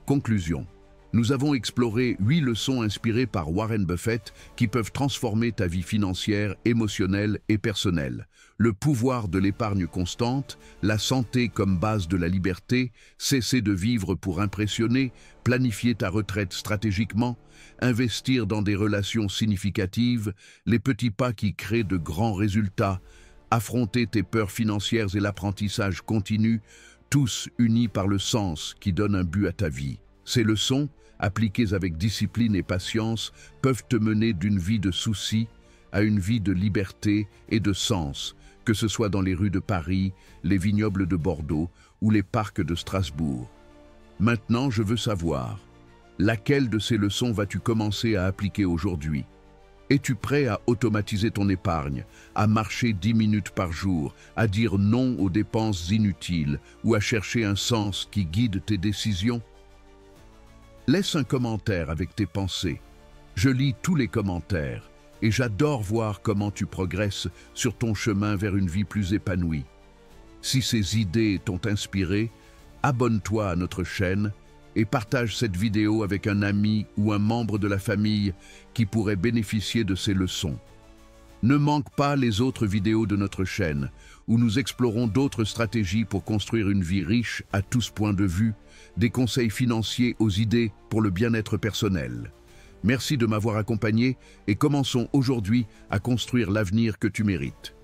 Conclusion. Nous avons exploré 8 leçons inspirées par Warren Buffett qui peuvent transformer ta vie financière, émotionnelle et personnelle. Le pouvoir de l'épargne constante, la santé comme base de la liberté, cesser de vivre pour impressionner, planifier ta retraite stratégiquement, investir dans des relations significatives, les petits pas qui créent de grands résultats, affronter tes peurs financières et l'apprentissage continu, tous unis par le sens qui donne un but à ta vie. Ces leçons, appliquées avec discipline et patience, peuvent te mener d'une vie de soucis à une vie de liberté et de sens, que ce soit dans les rues de Paris, les vignobles de Bordeaux ou les parcs de Strasbourg. Maintenant, je veux savoir, laquelle de ces leçons vas-tu commencer à appliquer aujourd'hui? Es-tu prêt à automatiser ton épargne, à marcher 10 minutes par jour, à dire non aux dépenses inutiles ou à chercher un sens qui guide tes décisions? Laisse un commentaire avec tes pensées. Je lis tous les commentaires et j'adore voir comment tu progresses sur ton chemin vers une vie plus épanouie. Si ces idées t'ont inspiré, abonne-toi à notre chaîne et partage cette vidéo avec un ami ou un membre de la famille qui pourrait bénéficier de ces leçons. Ne manque pas les autres vidéos de notre chaîne, où nous explorons d'autres stratégies pour construire une vie riche à tous points de vue, des conseils financiers aux idées pour le bien-être personnel. Merci de m'avoir accompagné et commençons aujourd'hui à construire l'avenir que tu mérites.